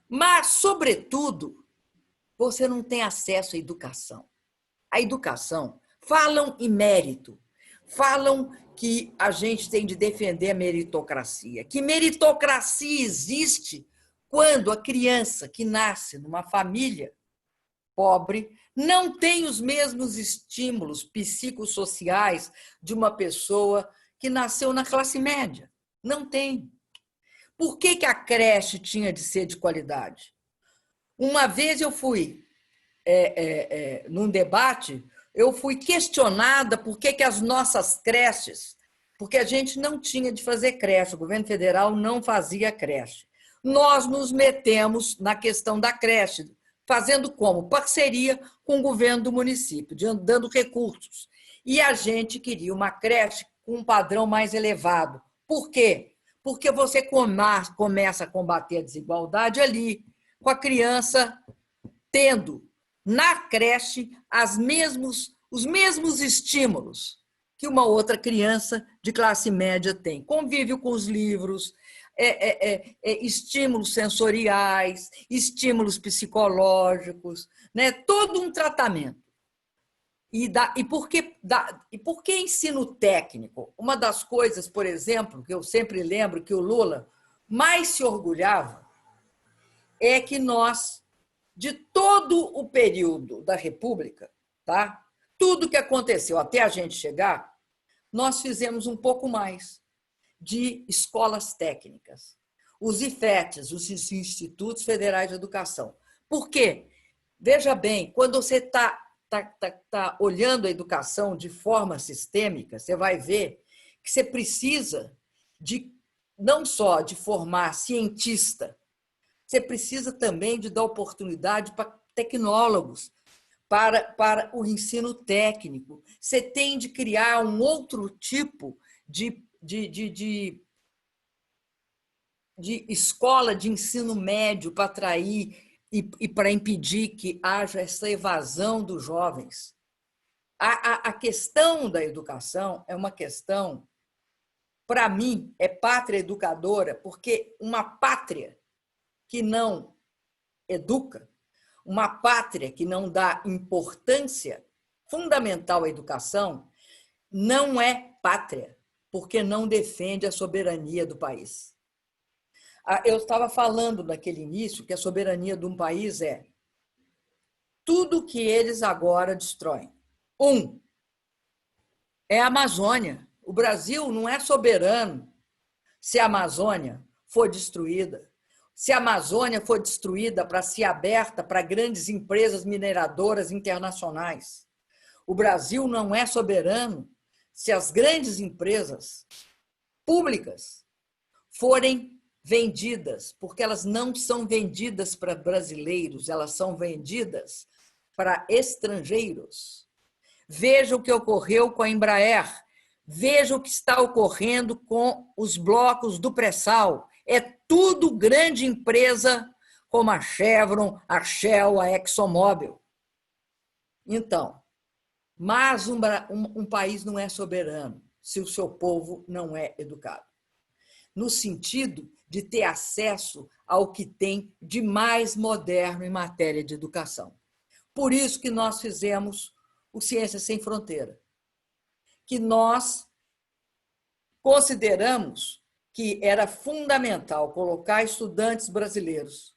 Mas, sobretudo, você não tem acesso à educação. A educação, falam em mérito, falam que a gente tem de defender a meritocracia, que meritocracia existe quando a criança que nasce numa família pobre não tem os mesmos estímulos psicossociais de uma pessoa que nasceu na classe média. Não tem. Por que a creche tinha de ser de qualidade? Uma vez eu fui, num debate, eu fui questionada por que as nossas creches, porque a gente não tinha de fazer creche, o governo federal não fazia creche. Nós nos metemos na questão da creche, fazendo como? Parceria com o governo do município, dando recursos. E a gente queria uma creche com um padrão mais elevado. Por quê? Porque você começa a combater a desigualdade ali, com a criança tendo na creche os mesmos estímulos que uma outra criança de classe média tem. Convívio com os livros, estímulos sensoriais, estímulos psicológicos, né? Todo um tratamento. E por que ensino técnico? Uma das coisas, por exemplo, que eu sempre lembro que o Lula mais se orgulhava é que nós, de todo o período da República, tá? Tudo que aconteceu até a gente chegar, nós fizemos um pouco mais de escolas técnicas, os IFETs, os Institutos Federais de Educação. Por quê? Veja bem, quando você está olhando a educação de forma sistêmica, você vai ver que você precisa não só de formar cientista, você precisa também de dar oportunidade para tecnólogos, para o ensino técnico. Você tem de criar um outro tipo de escola de ensino médio para atrair e para impedir que haja essa evasão dos jovens. A questão da educação é uma questão, para mim, é pátria educadora, porque uma pátria que não educa, uma pátria que não dá importância fundamental à educação, não é pátria, porque não defende a soberania do país. Eu estava falando naquele início que a soberania de um país é tudo que eles agora destroem. É a Amazônia. O Brasil não é soberano se a Amazônia for destruída. Se a Amazônia for destruída para ser aberta para grandes empresas mineradoras internacionais. O Brasil não é soberano se as grandes empresas públicas forem vendidas, porque elas não são vendidas para brasileiros, elas são vendidas para estrangeiros. Veja o que ocorreu com a Embraer, veja o que está ocorrendo com os blocos do pré-sal. É tudo grande empresa como a Chevron, a Shell, a ExxonMobil. Então, mas um país não é soberano se o seu povo não é educado. No sentido de ter acesso ao que tem de mais moderno em matéria de educação. Por isso que nós fizemos o Ciências Sem Fronteira, que nós consideramos que era fundamental colocar estudantes brasileiros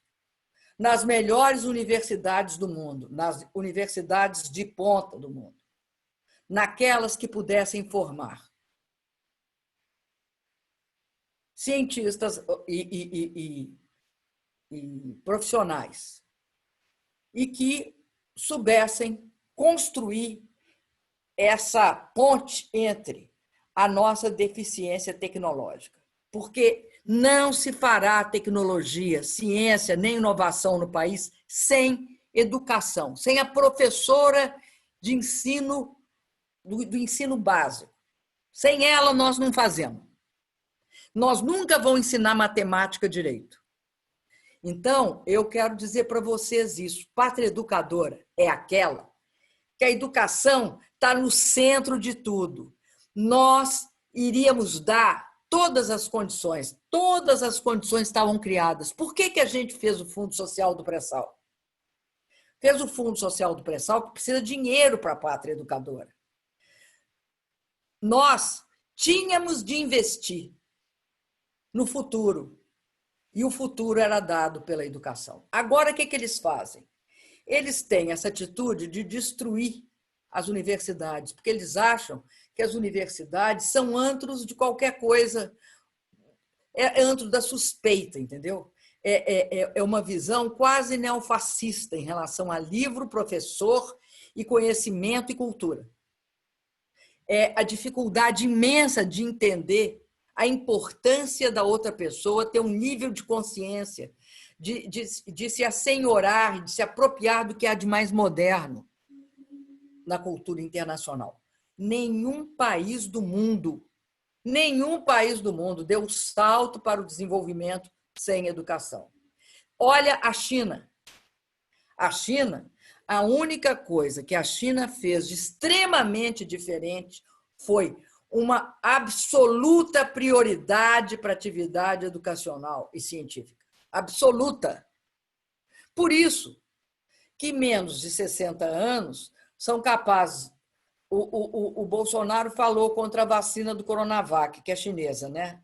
nas melhores universidades do mundo, nas universidades de ponta do mundo, naquelas que pudessem formar cientistas e profissionais e que soubessem construir essa ponte entre a nossa deficiência tecnológica. Porque não se fará tecnologia, ciência, nem inovação no país sem educação, sem a professora de ensino, do ensino básico. Sem ela, nós não fazemos. Nós nunca vamos ensinar matemática direito. Então, eu quero dizer para vocês isso. Pátria educadora é aquela que a educação está no centro de tudo. Nós iríamos dar todas as condições estavam criadas. Por que a gente fez o Fundo Social do Pré-Sal? Fez o Fundo Social do Pré-Sal porque precisa de dinheiro para a pátria educadora. Nós tínhamos de investir no futuro, e o futuro era dado pela educação. Agora, o que eles fazem? Eles têm essa atitude de destruir as universidades, porque eles acham que as universidades são antros de qualquer coisa, é antro da suspeita, entendeu? É uma visão quase neofascista em relação a livro, professor e conhecimento e cultura. É a dificuldade imensa de entender a importância da outra pessoa ter um nível de consciência, de se assenhorar, de se apropriar do que há de mais moderno na cultura internacional. Nenhum país do mundo deu um salto para o desenvolvimento sem educação. Olha a China. A China, a única coisa que a China fez de extremamente diferente foi uma absoluta prioridade para a atividade educacional e científica. Absoluta. Por isso que menos de 60 anos são capazes... O Bolsonaro falou contra a vacina do Coronavac, que é chinesa, né?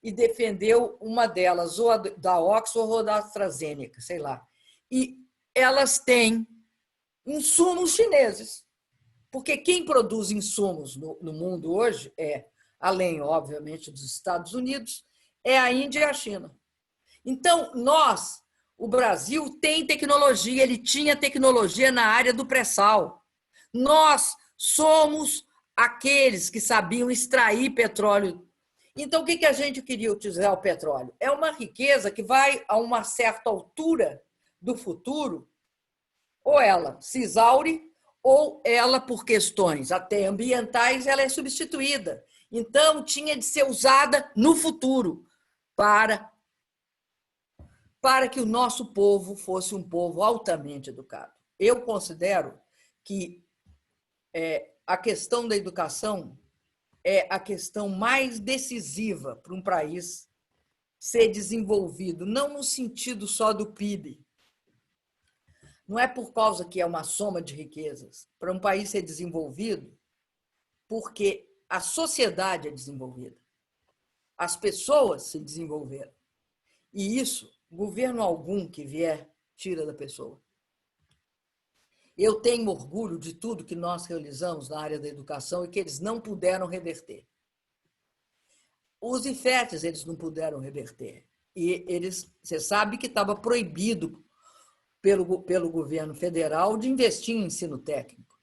E defendeu uma delas, ou a da Oxford ou da AstraZeneca, sei lá. E elas têm insumos chineses. Porque quem produz insumos no mundo hoje além, obviamente, dos Estados Unidos, é a Índia e a China. Então, o Brasil tem tecnologia, ele tinha tecnologia na área do pré-sal. Nós somos aqueles que sabiam extrair petróleo. Então, o que a gente queria utilizar o petróleo? É uma riqueza que vai a uma certa altura do futuro, ou ela se exaure, ou ela, por questões até ambientais, ela é substituída. Então, tinha de ser usada no futuro para que o nosso povo fosse um povo altamente educado. Eu considero que a questão da educação é a questão mais decisiva para um país ser desenvolvido, não no sentido só do PIB. Não é por causa que é uma soma de riquezas. Para um país ser desenvolvido, porque a sociedade é desenvolvida. As pessoas se desenvolveram. E isso, governo algum que vier, tira da pessoa. Eu tenho orgulho de tudo que nós realizamos na área da educação e que eles não puderam reverter. Os IFETs eles não puderam reverter. E você sabe que estava proibido pelo governo federal de investir em ensino técnico.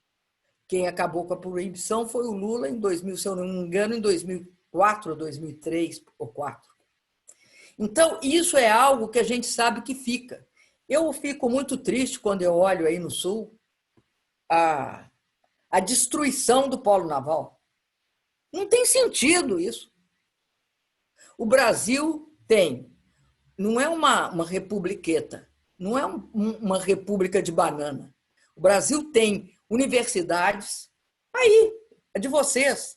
Quem acabou com a proibição foi o Lula em 2000, se eu não me engano, em 2004 ou 2003 ou 2004. Então, isso é algo que a gente sabe que fica. Eu fico muito triste quando eu olho aí no Sul a destruição do polo naval. Não tem sentido isso. O Brasil tem, não é uma republiqueta, não é uma república de banana. O Brasil tem universidades, aí, é de vocês.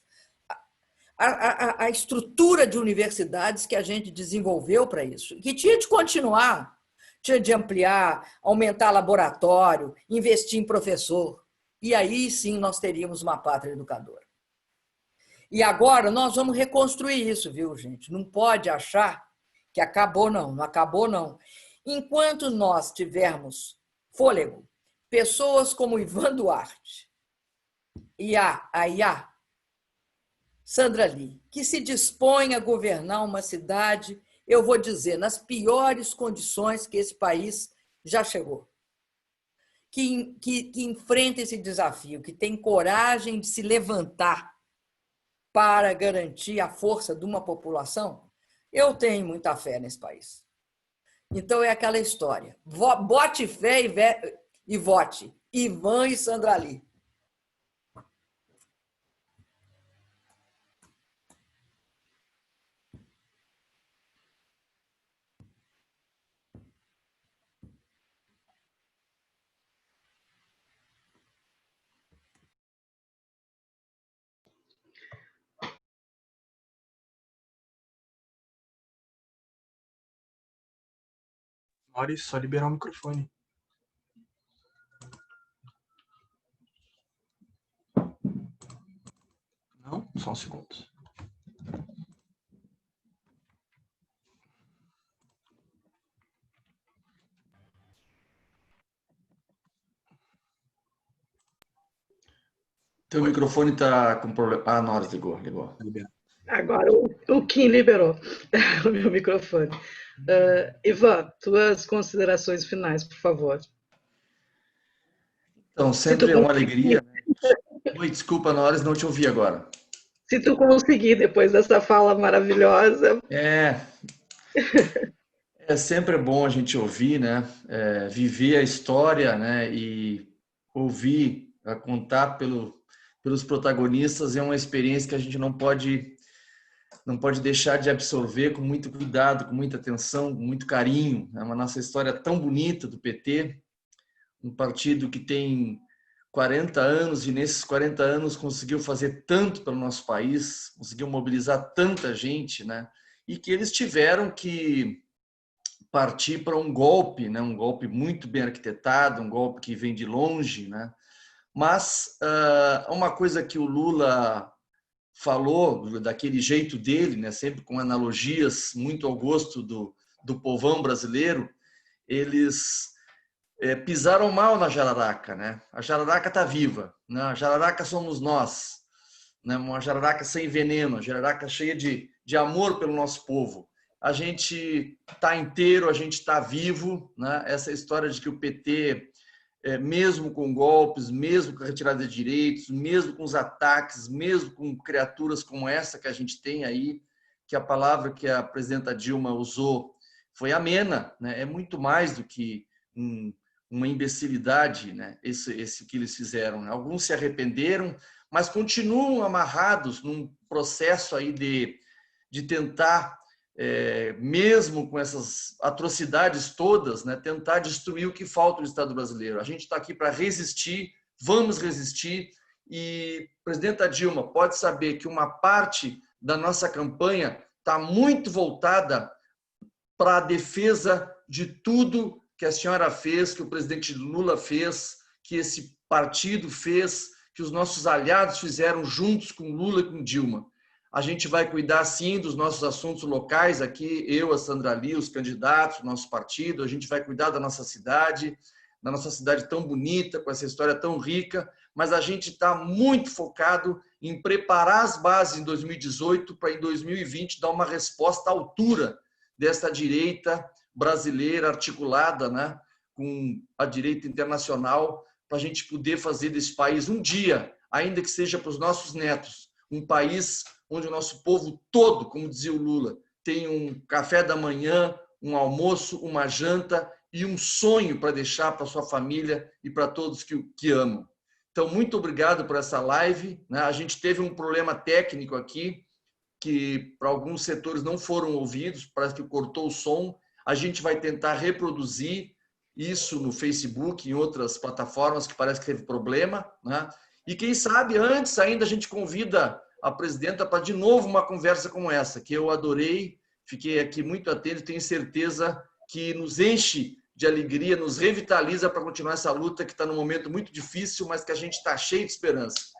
A estrutura de universidades que a gente desenvolveu para isso, que tinha de continuar, tinha de ampliar, aumentar laboratório, investir em professor. E aí sim nós teríamos uma pátria educadora. E agora nós vamos reconstruir isso, viu, gente? Não pode achar que acabou, não. Não acabou, não. Enquanto nós tivermos fôlego, pessoas como Ivan Duarte e a Sandra Lee, que se dispõe a governar uma cidade, eu vou dizer, nas piores condições que esse país já chegou. Que enfrenta esse desafio, que tem coragem de se levantar para garantir a força de uma população, eu tenho muita fé nesse país. Então, é aquela história. Bote fé e vote. Ivan e Sandra Lee. Maurício, só liberar o microfone. Não? Só um segundo. Teu microfone está com problema. Ah, não, ligou. Agora o Kim liberou o meu microfone. Ivan, tuas considerações finais, por favor. Então, sempre é uma alegria. Oi, desculpa, Nores, não te ouvi agora. Se tu conseguir, depois dessa fala maravilhosa. É sempre bom a gente ouvir, né? Viver a história, né? E ouvir, contar pelos protagonistas é uma experiência que a gente não pode deixar de absorver com muito cuidado, com muita atenção, com muito carinho. É uma nossa história tão bonita do PT, um partido que tem 40 anos e nesses 40 anos conseguiu fazer tanto pelo nosso país, conseguiu mobilizar tanta gente, né? E que eles tiveram que partir para um golpe, né? Um golpe muito bem arquitetado, um golpe que vem de longe, né? Mas uma coisa que o Lula falou, daquele jeito dele, né? Sempre com analogias muito ao gosto do povão brasileiro, eles pisaram mal na jararaca, né? A jararaca está viva, né? A jararaca somos nós, né? Uma jararaca sem veneno, uma jararaca cheia de amor pelo nosso povo. A gente está inteiro, a gente está vivo, né? Essa história de que o PT mesmo com golpes, mesmo com a retirada de direitos, mesmo com os ataques, mesmo com criaturas como essa que a gente tem aí, que a palavra que a presidenta Dilma usou foi amena, né? É muito mais do que uma imbecilidade, né? Esse que eles fizeram. Alguns se arrependeram, mas continuam amarrados num processo aí de tentar, mesmo com essas atrocidades todas, né, tentar destruir o que falta no Estado brasileiro. A gente está aqui para resistir, vamos resistir, e, presidenta Dilma, pode saber que uma parte da nossa campanha está muito voltada para a defesa de tudo que a senhora fez, que o presidente Lula fez, que esse partido fez, que os nossos aliados fizeram juntos com Lula e com Dilma. A gente vai cuidar, sim, dos nossos assuntos locais aqui, eu, a Sandra Lee, os candidatos, nosso partido, a gente vai cuidar da nossa cidade tão bonita, com essa história tão rica, mas a gente está muito focado em preparar as bases em 2018 para, em 2020, dar uma resposta à altura dessa direita brasileira articulada, né, com a direita internacional, para a gente poder fazer desse país um dia, ainda que seja para os nossos netos, um país onde o nosso povo todo, como dizia o Lula, tem um café da manhã, um almoço, uma janta e um sonho para deixar para sua família e para todos que amam. Então, muito obrigado por essa live, né? A gente teve um problema técnico aqui, que para alguns setores não foram ouvidos, parece que cortou o som. A gente vai tentar reproduzir isso no Facebook e em outras plataformas que parece que teve problema, né? E quem sabe antes ainda a gente convida a presidenta para de novo uma conversa como essa, que eu adorei, fiquei aqui muito atento, tenho certeza que nos enche de alegria, nos revitaliza para continuar essa luta que está num momento muito difícil, mas que a gente está cheio de esperança.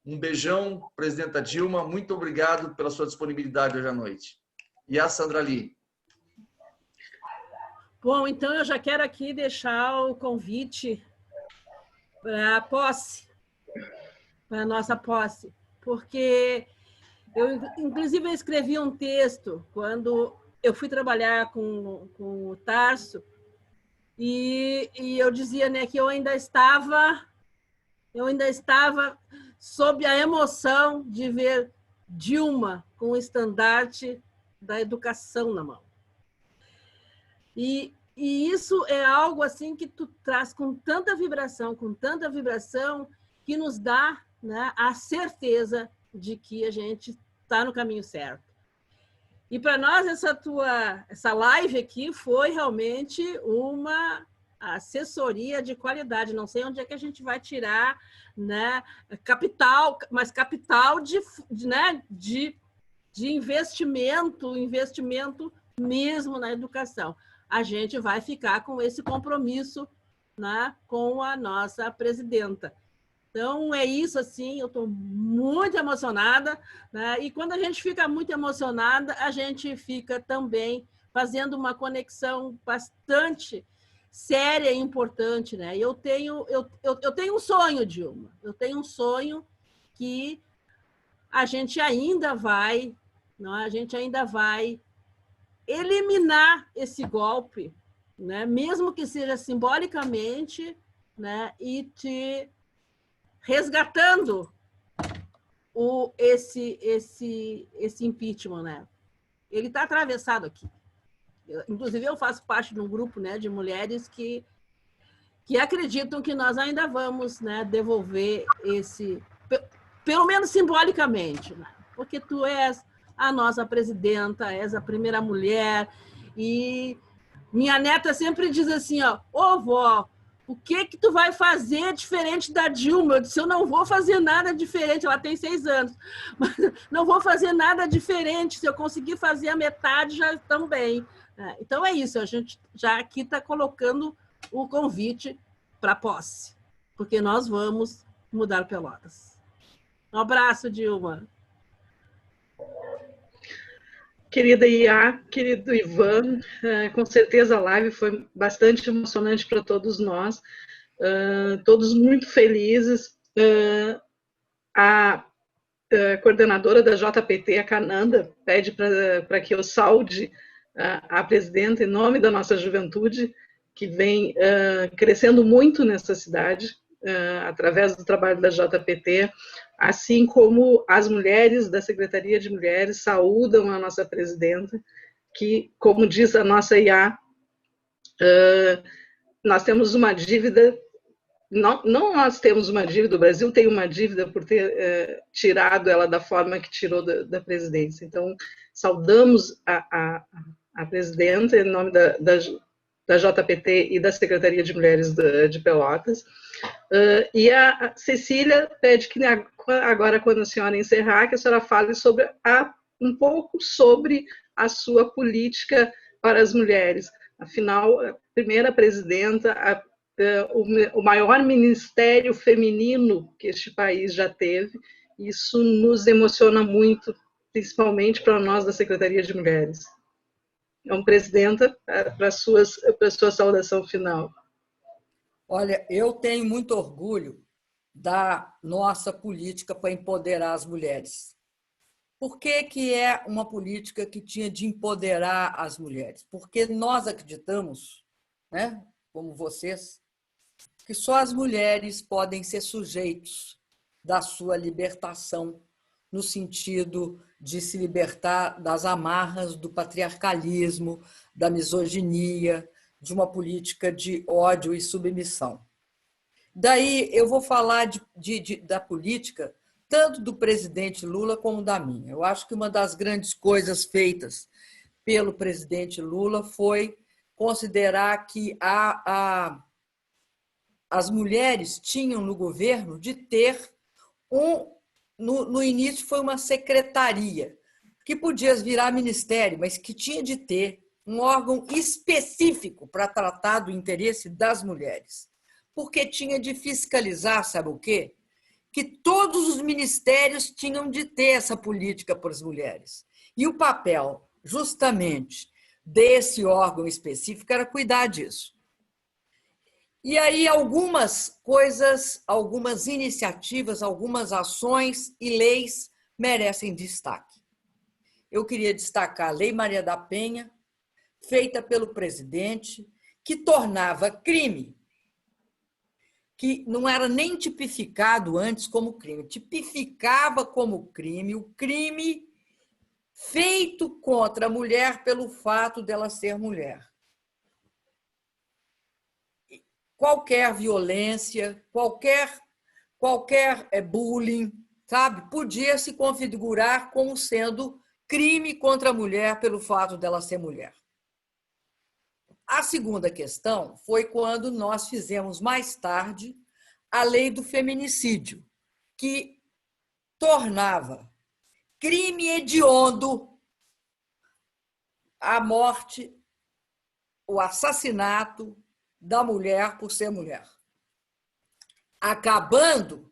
Um beijão, presidenta Dilma, muito obrigado pela sua disponibilidade hoje à noite. E a Sandra Lee. Bom, então eu já quero aqui deixar o convite para a posse, para a nossa posse, porque eu, inclusive, eu escrevi um texto quando eu fui trabalhar com o Tarso, e eu dizia, né, que eu ainda estava sob a emoção de ver Dilma com o estandarte da educação na mão. E isso é algo assim que tu traz com tanta vibração, que nos dá, né, a certeza de que a gente está no caminho certo. E para nós essa live aqui foi realmente uma assessoria de qualidade. Não sei onde é que a gente vai tirar, né, capital, mas capital de investimento mesmo na educação. A gente vai ficar com esse compromisso, né, com a nossa presidenta. Então, é isso, assim, eu estou muito emocionada, né? E quando a gente fica muito emocionada, a gente fica também fazendo uma conexão bastante séria e importante, né? Eu tenho um sonho, Dilma, eu tenho um sonho que a gente ainda vai, né? A gente ainda vai eliminar esse golpe, né? Mesmo que seja simbolicamente, né? E te resgatando esse impeachment, né? Ele está atravessado aqui. Inclusive, eu faço parte de um grupo, né, de mulheres que acreditam que nós ainda vamos, né, devolver pelo menos simbolicamente, né? Porque tu és a nossa presidenta, és a primeira mulher, e minha neta sempre diz assim, ó, ô vó, o que tu vai fazer diferente da Dilma? Eu disse, eu não vou fazer nada diferente, ela tem 6 anos, mas não vou fazer nada diferente, se eu conseguir fazer a metade, já estão bem. Então é isso, a gente já aqui está colocando o convite para a posse, porque nós vamos mudar Pelotas. Um abraço, Dilma. Querida Iá, querido Ivan, com certeza a live foi bastante emocionante para todos nós, todos muito felizes. A coordenadora da JPT, a Cananda, pede para que eu saude a presidenta em nome da nossa juventude, que vem crescendo muito nessa cidade, através do trabalho da JPT, assim como as mulheres da Secretaria de Mulheres saúdam a nossa presidenta, que, como diz a nossa IA, nós temos uma dívida, não nós temos uma dívida, o Brasil tem uma dívida por ter tirado ela da forma que tirou da presidência. Então, saudamos a presidenta em nome da JPT e da Secretaria de Mulheres de Pelotas. E a Cecília pede que agora, quando a senhora encerrar, que a senhora fale sobre um pouco sobre a sua política para as mulheres. Afinal, a primeira presidenta, o maior ministério feminino que este país já teve, isso nos emociona muito, principalmente para nós da Secretaria de Mulheres. Então, presidenta, para a sua saudação final. Olha, eu tenho muito orgulho da nossa política para empoderar as mulheres. Por que é uma política que tinha de empoderar as mulheres? Porque nós acreditamos, né, como vocês, que só as mulheres podem ser sujeitos da sua libertação, no sentido de se libertar das amarras do patriarcalismo, da misoginia, de uma política de ódio e submissão. Daí eu vou falar da política tanto do presidente Lula como da minha. Eu acho que uma das grandes coisas feitas pelo presidente Lula foi considerar que as mulheres tinham no governo de ter no início foi uma secretaria, que podia virar ministério, mas que tinha de ter um órgão específico para tratar do interesse das mulheres. Porque tinha de fiscalizar, sabe o quê? Que todos os ministérios tinham de ter essa política para as mulheres. E o papel, justamente, desse órgão específico era cuidar disso. E aí algumas coisas, algumas iniciativas, algumas ações e leis merecem destaque. Eu queria destacar a Lei Maria da Penha, feita pelo presidente, que tornava crime, que não era nem tipificado antes como crime, tipificava como crime o crime feito contra a mulher pelo fato dela ser mulher. Qualquer violência, qualquer bullying, sabe, podia se configurar como sendo crime contra a mulher pelo fato dela ser mulher. A segunda questão foi quando nós fizemos mais tarde a lei do feminicídio, que tornava crime hediondo a morte, o assassinato da mulher por ser mulher, acabando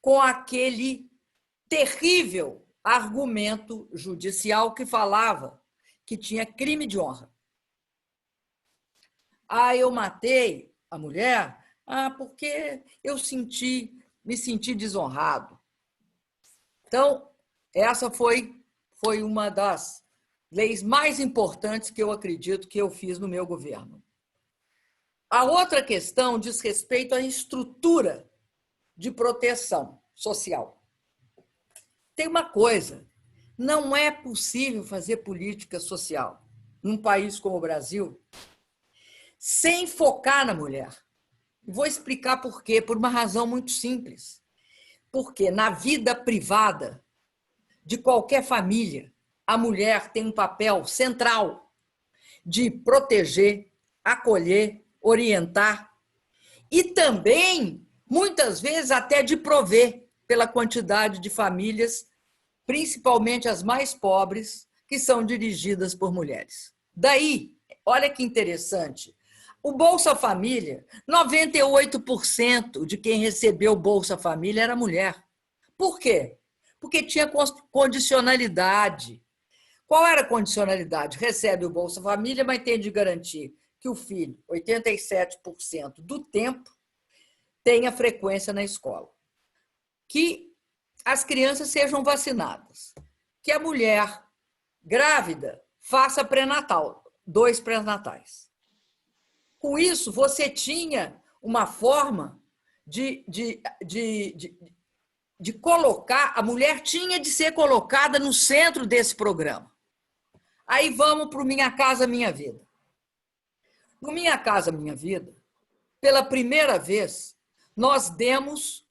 com aquele terrível argumento judicial que falava que tinha crime de honra. Eu matei a mulher porque eu me senti desonrado. Então, essa foi uma das leis mais importantes que eu acredito que eu fiz no meu governo. A outra questão diz respeito à estrutura de proteção social. Tem uma coisa, não é possível fazer política social num país como o Brasil sem focar na mulher. Vou explicar por quê, por uma razão muito simples. Porque na vida privada de qualquer família, a mulher tem um papel central de proteger, acolher, orientar e também, muitas vezes, até de prover pela quantidade de famílias, principalmente as mais pobres, que são dirigidas por mulheres. Daí, olha que interessante, o Bolsa Família, 98% de quem recebeu o Bolsa Família era mulher. Por quê? Porque tinha condicionalidade. Qual era a condicionalidade? Recebe o Bolsa Família, mas tem de garantir que o filho, 87% do tempo, tenha frequência na escola. Que as crianças sejam vacinadas. Que a mulher grávida faça pré-natal, 2 pré-natais. Com isso, você tinha uma forma de colocar, a mulher tinha de ser colocada no centro desse programa. Aí vamos para o Minha Casa Minha Vida. No Minha Casa Minha Vida, pela primeira vez, nós demos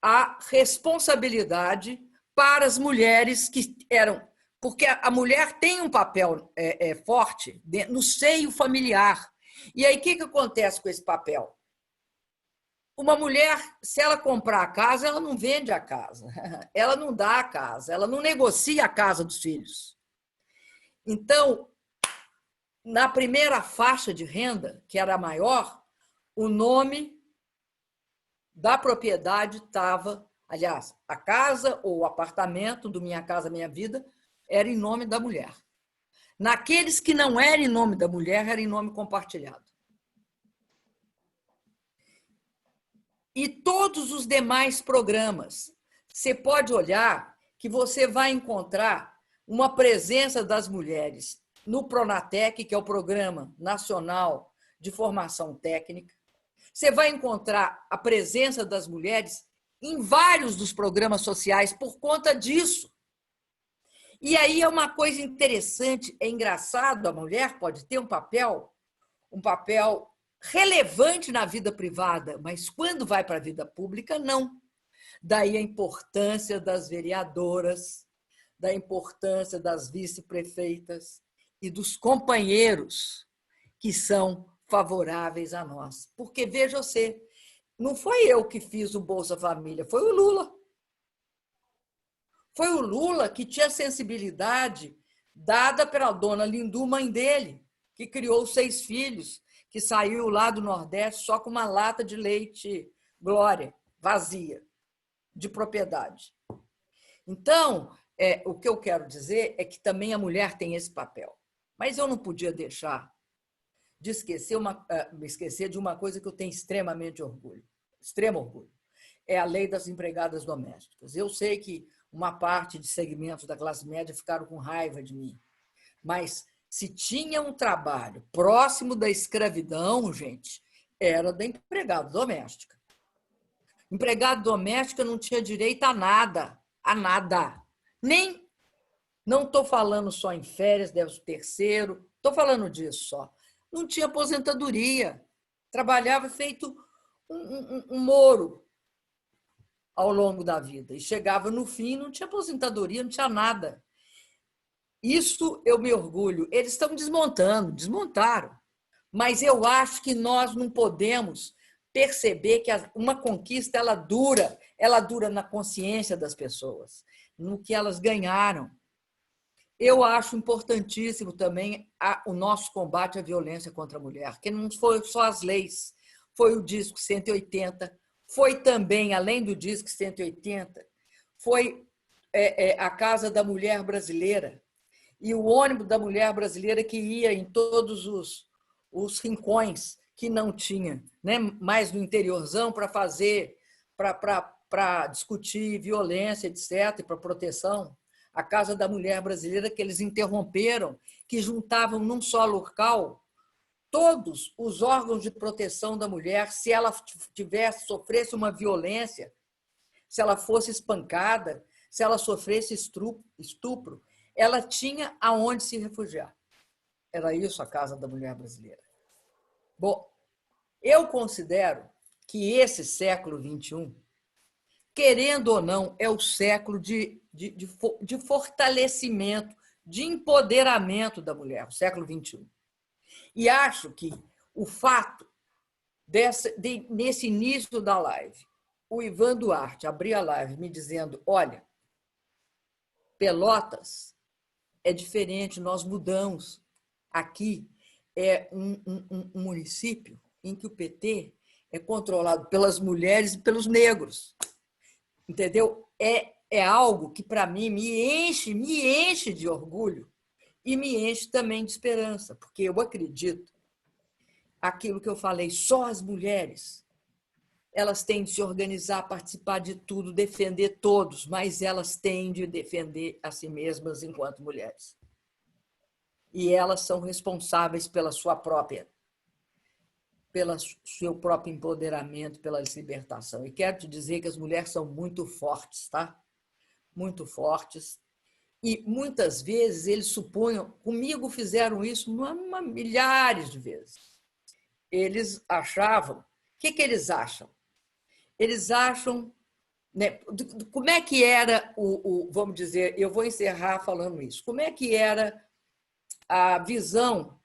a responsabilidade para as mulheres que eram... Porque a mulher tem um papel forte no seio familiar. E aí, o que acontece com esse papel? Uma mulher, se ela comprar a casa, ela não vende a casa, ela não dá a casa, ela não negocia a casa dos filhos. Então, na primeira faixa de renda, que era a maior, o nome da propriedade estava, aliás, a casa ou o apartamento do Minha Casa Minha Vida era em nome da mulher. Naqueles que não era em nome da mulher, era em nome compartilhado. E todos os demais programas, você pode olhar que você vai encontrar uma presença das mulheres no Pronatec, que é o Programa Nacional de Formação Técnica. Você vai encontrar a presença das mulheres em vários dos programas sociais por conta disso. E aí é uma coisa interessante, é engraçado, a mulher pode ter um papel relevante na vida privada, mas quando vai para a vida pública, não. Daí a importância das vereadoras, da importância das vice-prefeitas e dos companheiros que são favoráveis a nós. Porque, veja você, não foi eu que fiz o Bolsa Família, foi o Lula. Foi o Lula que tinha sensibilidade dada pela dona Lindu, mãe dele, que criou 6 filhos, que saiu lá do Nordeste só com uma lata de leite Glória, vazia, de propriedade. Então, o que eu quero dizer é que também a mulher tem esse papel. Mas eu não podia deixar de esquecer de uma coisa que eu tenho extremamente orgulho, extremo orgulho. É a lei das empregadas domésticas. Eu sei que uma parte de segmentos da classe média ficaram com raiva de mim, mas se tinha um trabalho próximo da escravidão, gente, era da empregada doméstica. Empregada doméstica não tinha direito a nada, a nada. Nem, não estou falando só em férias, 13º, estou falando disso só. Não tinha aposentadoria, trabalhava feito um moro ao longo da vida. E chegava no fim, não tinha aposentadoria, não tinha nada. Isso eu me orgulho. Eles estão desmontaram. Mas eu acho que nós não podemos perceber que uma conquista ela dura na consciência das pessoas, no que elas ganharam. Eu acho importantíssimo também o nosso combate à violência contra a mulher, que não foi só as leis, foi o Disco 180, foi também, além do Disco 180, foi a Casa da Mulher Brasileira e o ônibus da mulher brasileira que ia em todos os rincões que não tinha, né? Mais no interiorzão para discutir violência, etc., para proteção. A Casa da Mulher Brasileira, que eles interromperam, que juntavam num só local todos os órgãos de proteção da mulher, se ela sofresse uma violência, se ela fosse espancada, se ela sofresse estupro, ela tinha aonde se refugiar. Era isso a Casa da Mulher Brasileira. Bom, eu considero que esse século XXI, querendo ou não, é o século de fortalecimento, de empoderamento da mulher, o século XXI. E acho que o fato, nesse início da live, o Ivan Duarte abrir a live me dizendo, olha, Pelotas é diferente, nós mudamos. Aqui é um município em que o PT é controlado pelas mulheres e pelos negros. Entendeu? É algo que, para mim, me enche de orgulho e me enche também de esperança, porque eu acredito, aquilo que eu falei, só as mulheres, elas têm de se organizar, participar de tudo, defender todos, mas elas têm de defender a si mesmas enquanto mulheres. E elas são responsáveis pela sua própria pelo seu próprio empoderamento, pela libertação. E quero te dizer que as mulheres são muito fortes, tá? Muito fortes. E muitas vezes eles supunham, comigo fizeram isso milhares de vezes. Eles achavam, o que eles acham? Eles acham, né, como é que era vamos dizer, eu vou encerrar falando isso, como é que era a visão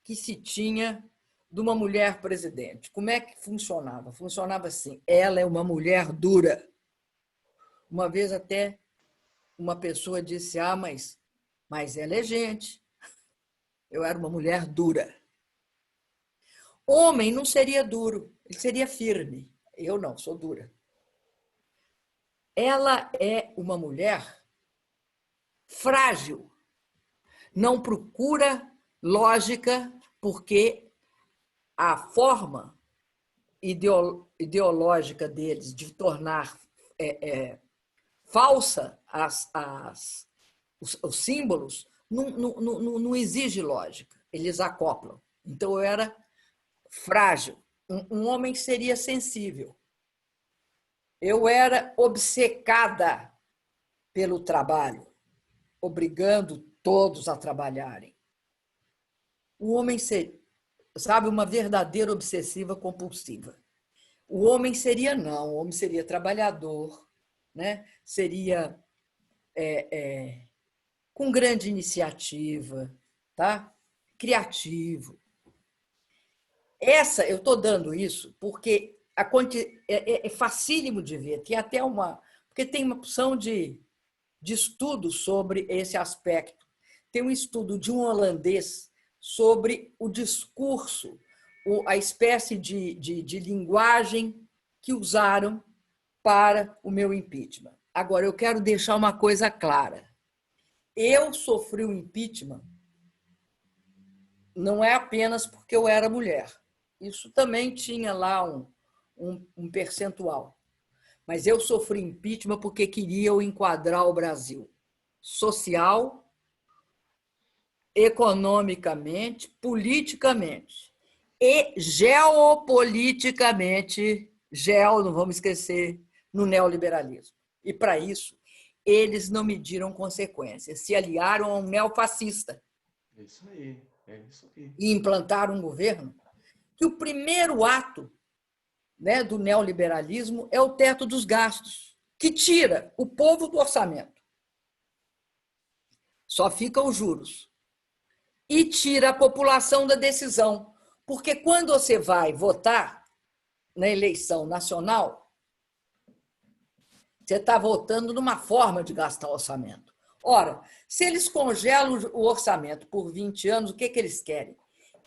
que se tinha de uma mulher presidente? Como é que funcionava? Funcionava assim, ela é uma mulher dura. Uma vez até uma pessoa disse, mas ela é gente. Eu era uma mulher dura. Homem não seria duro, ele seria firme. Eu não, sou dura. Ela é uma mulher frágil. Não procura lógica, porque a forma ideológica deles de tornar falsa os símbolos não exige lógica, eles acoplam. Então, eu era frágil. Um homem seria sensível. Eu era obcecada pelo trabalho, obrigando todos a trabalharem. O homem seria, sabe, uma verdadeira obsessiva compulsiva. O homem seria não, o homem seria trabalhador, né? Seria com grande iniciativa, tá? Criativo. Eu estou dando isso porque é facílimo de ver. Tem até porque tem uma opção de estudos sobre esse aspecto. Tem um estudo de um holandês sobre o discurso, a espécie de linguagem que usaram para o meu impeachment. Agora, eu quero deixar uma coisa clara. Eu sofri o impeachment não é apenas porque eu era mulher. Isso também tinha lá um percentual. Mas eu sofri impeachment porque queriam enquadrar o Brasil social, economicamente, politicamente e geopoliticamente, não vamos esquecer, no neoliberalismo. E, para isso, eles não mediram consequências, se aliaram a um neofascista. É isso aí. E implantaram um governo que o primeiro ato, né, do neoliberalismo é o teto dos gastos, que tira o povo do orçamento. Só ficam os juros. E tira a população da decisão. Porque quando você vai votar na eleição nacional, você está votando numa forma de gastar o orçamento. Ora, se eles congelam o orçamento por 20 anos, o que eles querem?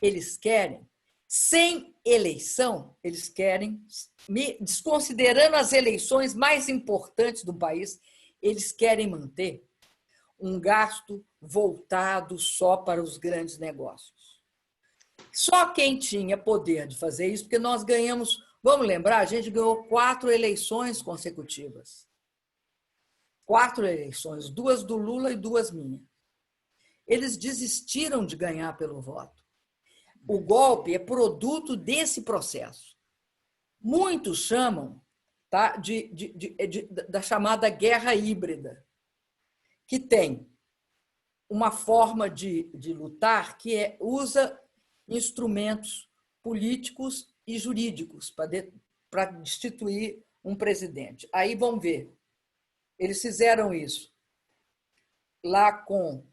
Eles querem, sem eleição, eles querem, desconsiderando as eleições mais importantes do país, eles querem manter um gasto voltado só para os grandes negócios. Só quem tinha poder de fazer isso, porque nós ganhamos, vamos lembrar, a gente ganhou 4 eleições consecutivas. 4 eleições, 2 do Lula e 2 minhas. Eles desistiram de ganhar pelo voto. O golpe é produto desse processo. Muitos chamam, tá, da chamada guerra híbrida, que tem uma forma de lutar que usa instrumentos políticos e jurídicos para destituir um presidente. Aí vão ver. Eles fizeram isso lá com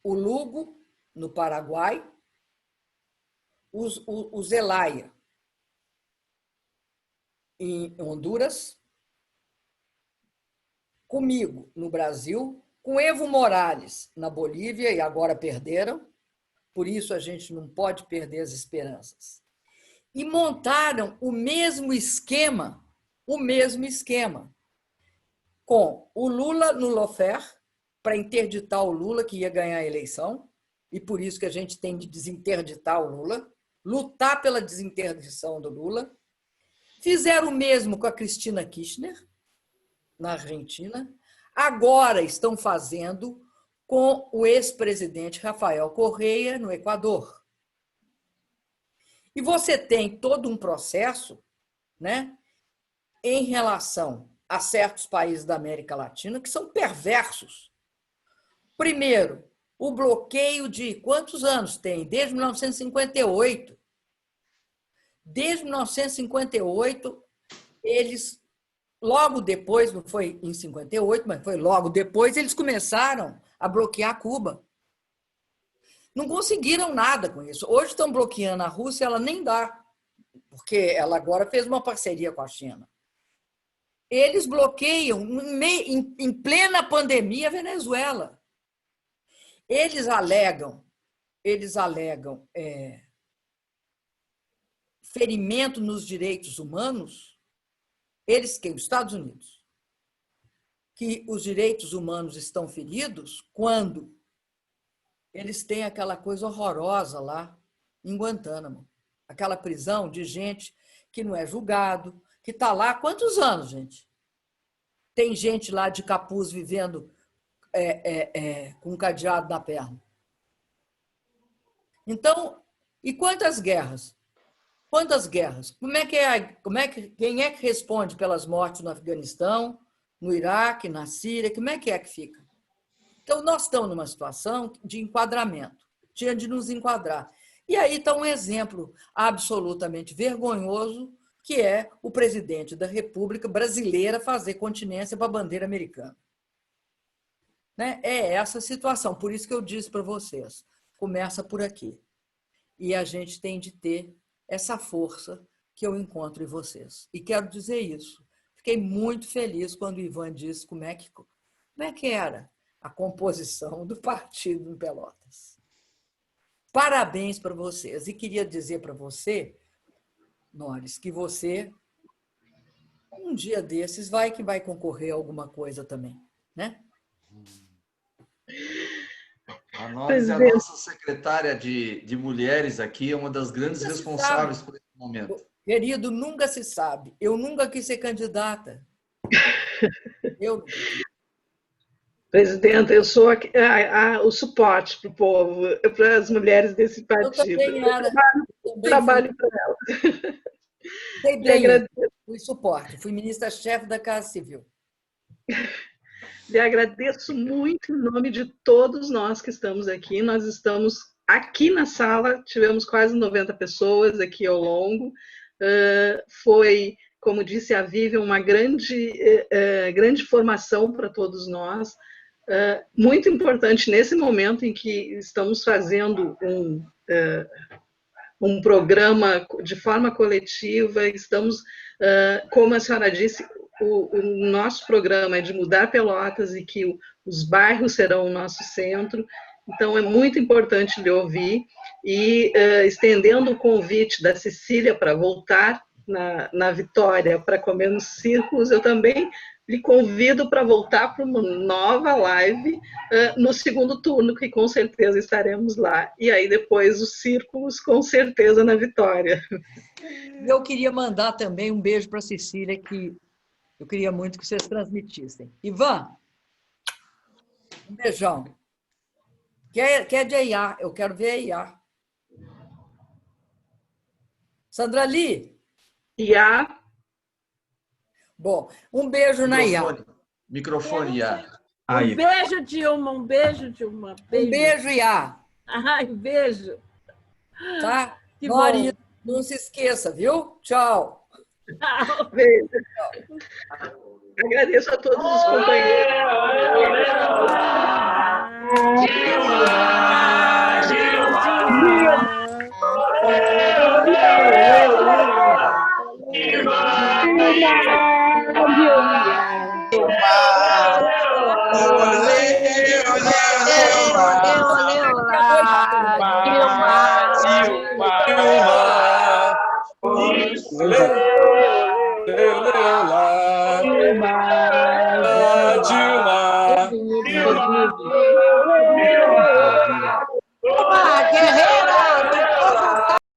o Lugo, no Paraguai, o Zelaya, em Honduras, comigo, no Brasil, com Evo Morales, na Bolívia, e agora perderam, por isso a gente não pode perder as esperanças. E montaram o mesmo esquema, com o Lula no lawfare, para interditar o Lula, que ia ganhar a eleição, e por isso que a gente tem de desinterditar o Lula, lutar pela desinterdição do Lula. Fizeram o mesmo com a Cristina Kirchner, na Argentina. Agora estão fazendo com o ex-presidente Rafael Correa, no Equador. E você tem todo um processo, né, em relação a certos países da América Latina que são perversos. Primeiro, o bloqueio de quantos anos tem? Desde 1958. Desde 1958, eles, logo depois, não foi em 58, mas foi logo depois, eles começaram a bloquear Cuba. Não conseguiram nada com isso. Hoje estão bloqueando a Rússia, ela nem dá, porque ela agora fez uma parceria com a China. Eles bloqueiam, em plena pandemia, a Venezuela. Eles alegam ferimento nos direitos humanos, os Estados Unidos, que os direitos humanos estão feridos quando eles têm aquela coisa horrorosa lá em Guantánamo, aquela prisão de gente que não é julgado, que está lá há quantos anos, gente? Tem gente lá de capuz vivendo com um cadeado na perna. Então, e quantas guerras? Quantas guerras? Quem é que responde pelas mortes no Afeganistão, no Iraque, na Síria? Como é que fica? Então, nós estamos numa situação de enquadramento, tinha de nos enquadrar. E aí está um exemplo absolutamente vergonhoso, que é o presidente da República Brasileira fazer continência para a bandeira americana. Né? É essa situação, por isso que eu disse para vocês, começa por aqui. E a gente tem de ter essa força que eu encontro em vocês. E quero dizer isso. Fiquei muito feliz quando o Ivan disse como é que era a composição do partido em Pelotas. Parabéns para vocês. E queria dizer para você, Norris, que você, um dia desses, vai concorrer a alguma coisa também, né? A Norris é a nossa secretária de mulheres aqui, é uma das grandes responsáveis por esse momento. Querido, nunca se sabe. Eu nunca quis ser candidata. Presidenta, eu sou o suporte para o povo, para as mulheres desse partido. Eu trabalho para elas. Fui suporte, fui ministra-chefe da Casa Civil. Lhe agradeço muito em nome de todos nós que estamos aqui. Nós estamos aqui na sala, tivemos quase 90 pessoas aqui ao longo. Foi, como disse a Vivian, uma grande formação para todos nós. Muito importante nesse momento em que estamos fazendo um programa de forma coletiva, estamos, como a senhora disse, o nosso programa é de mudar Pelotas e que os bairros serão o nosso centro, então é muito importante lhe ouvir e estendendo o convite da Cecília para voltar na Vitória para comer nos círculos, eu também lhe convido para voltar para uma nova live no segundo turno, que com certeza estaremos lá. E aí depois os círculos, com certeza, na Vitória. Eu queria mandar também um beijo para a Cecília, que eu queria muito que vocês transmitissem. Ivan, um beijão. Quer de IA? Eu quero ver a IA. Sandra Lee? IA. Bom, um beijo na IA. Microfone, IA. Um beijo, Dilma. Um beijo, Dilma. Beijo. Um beijo, IA. Ai, beijo. Tá? Que marido, não se esqueça, viu? Tchau. Beijo. Agradeço a todos os companheiros. Dilma.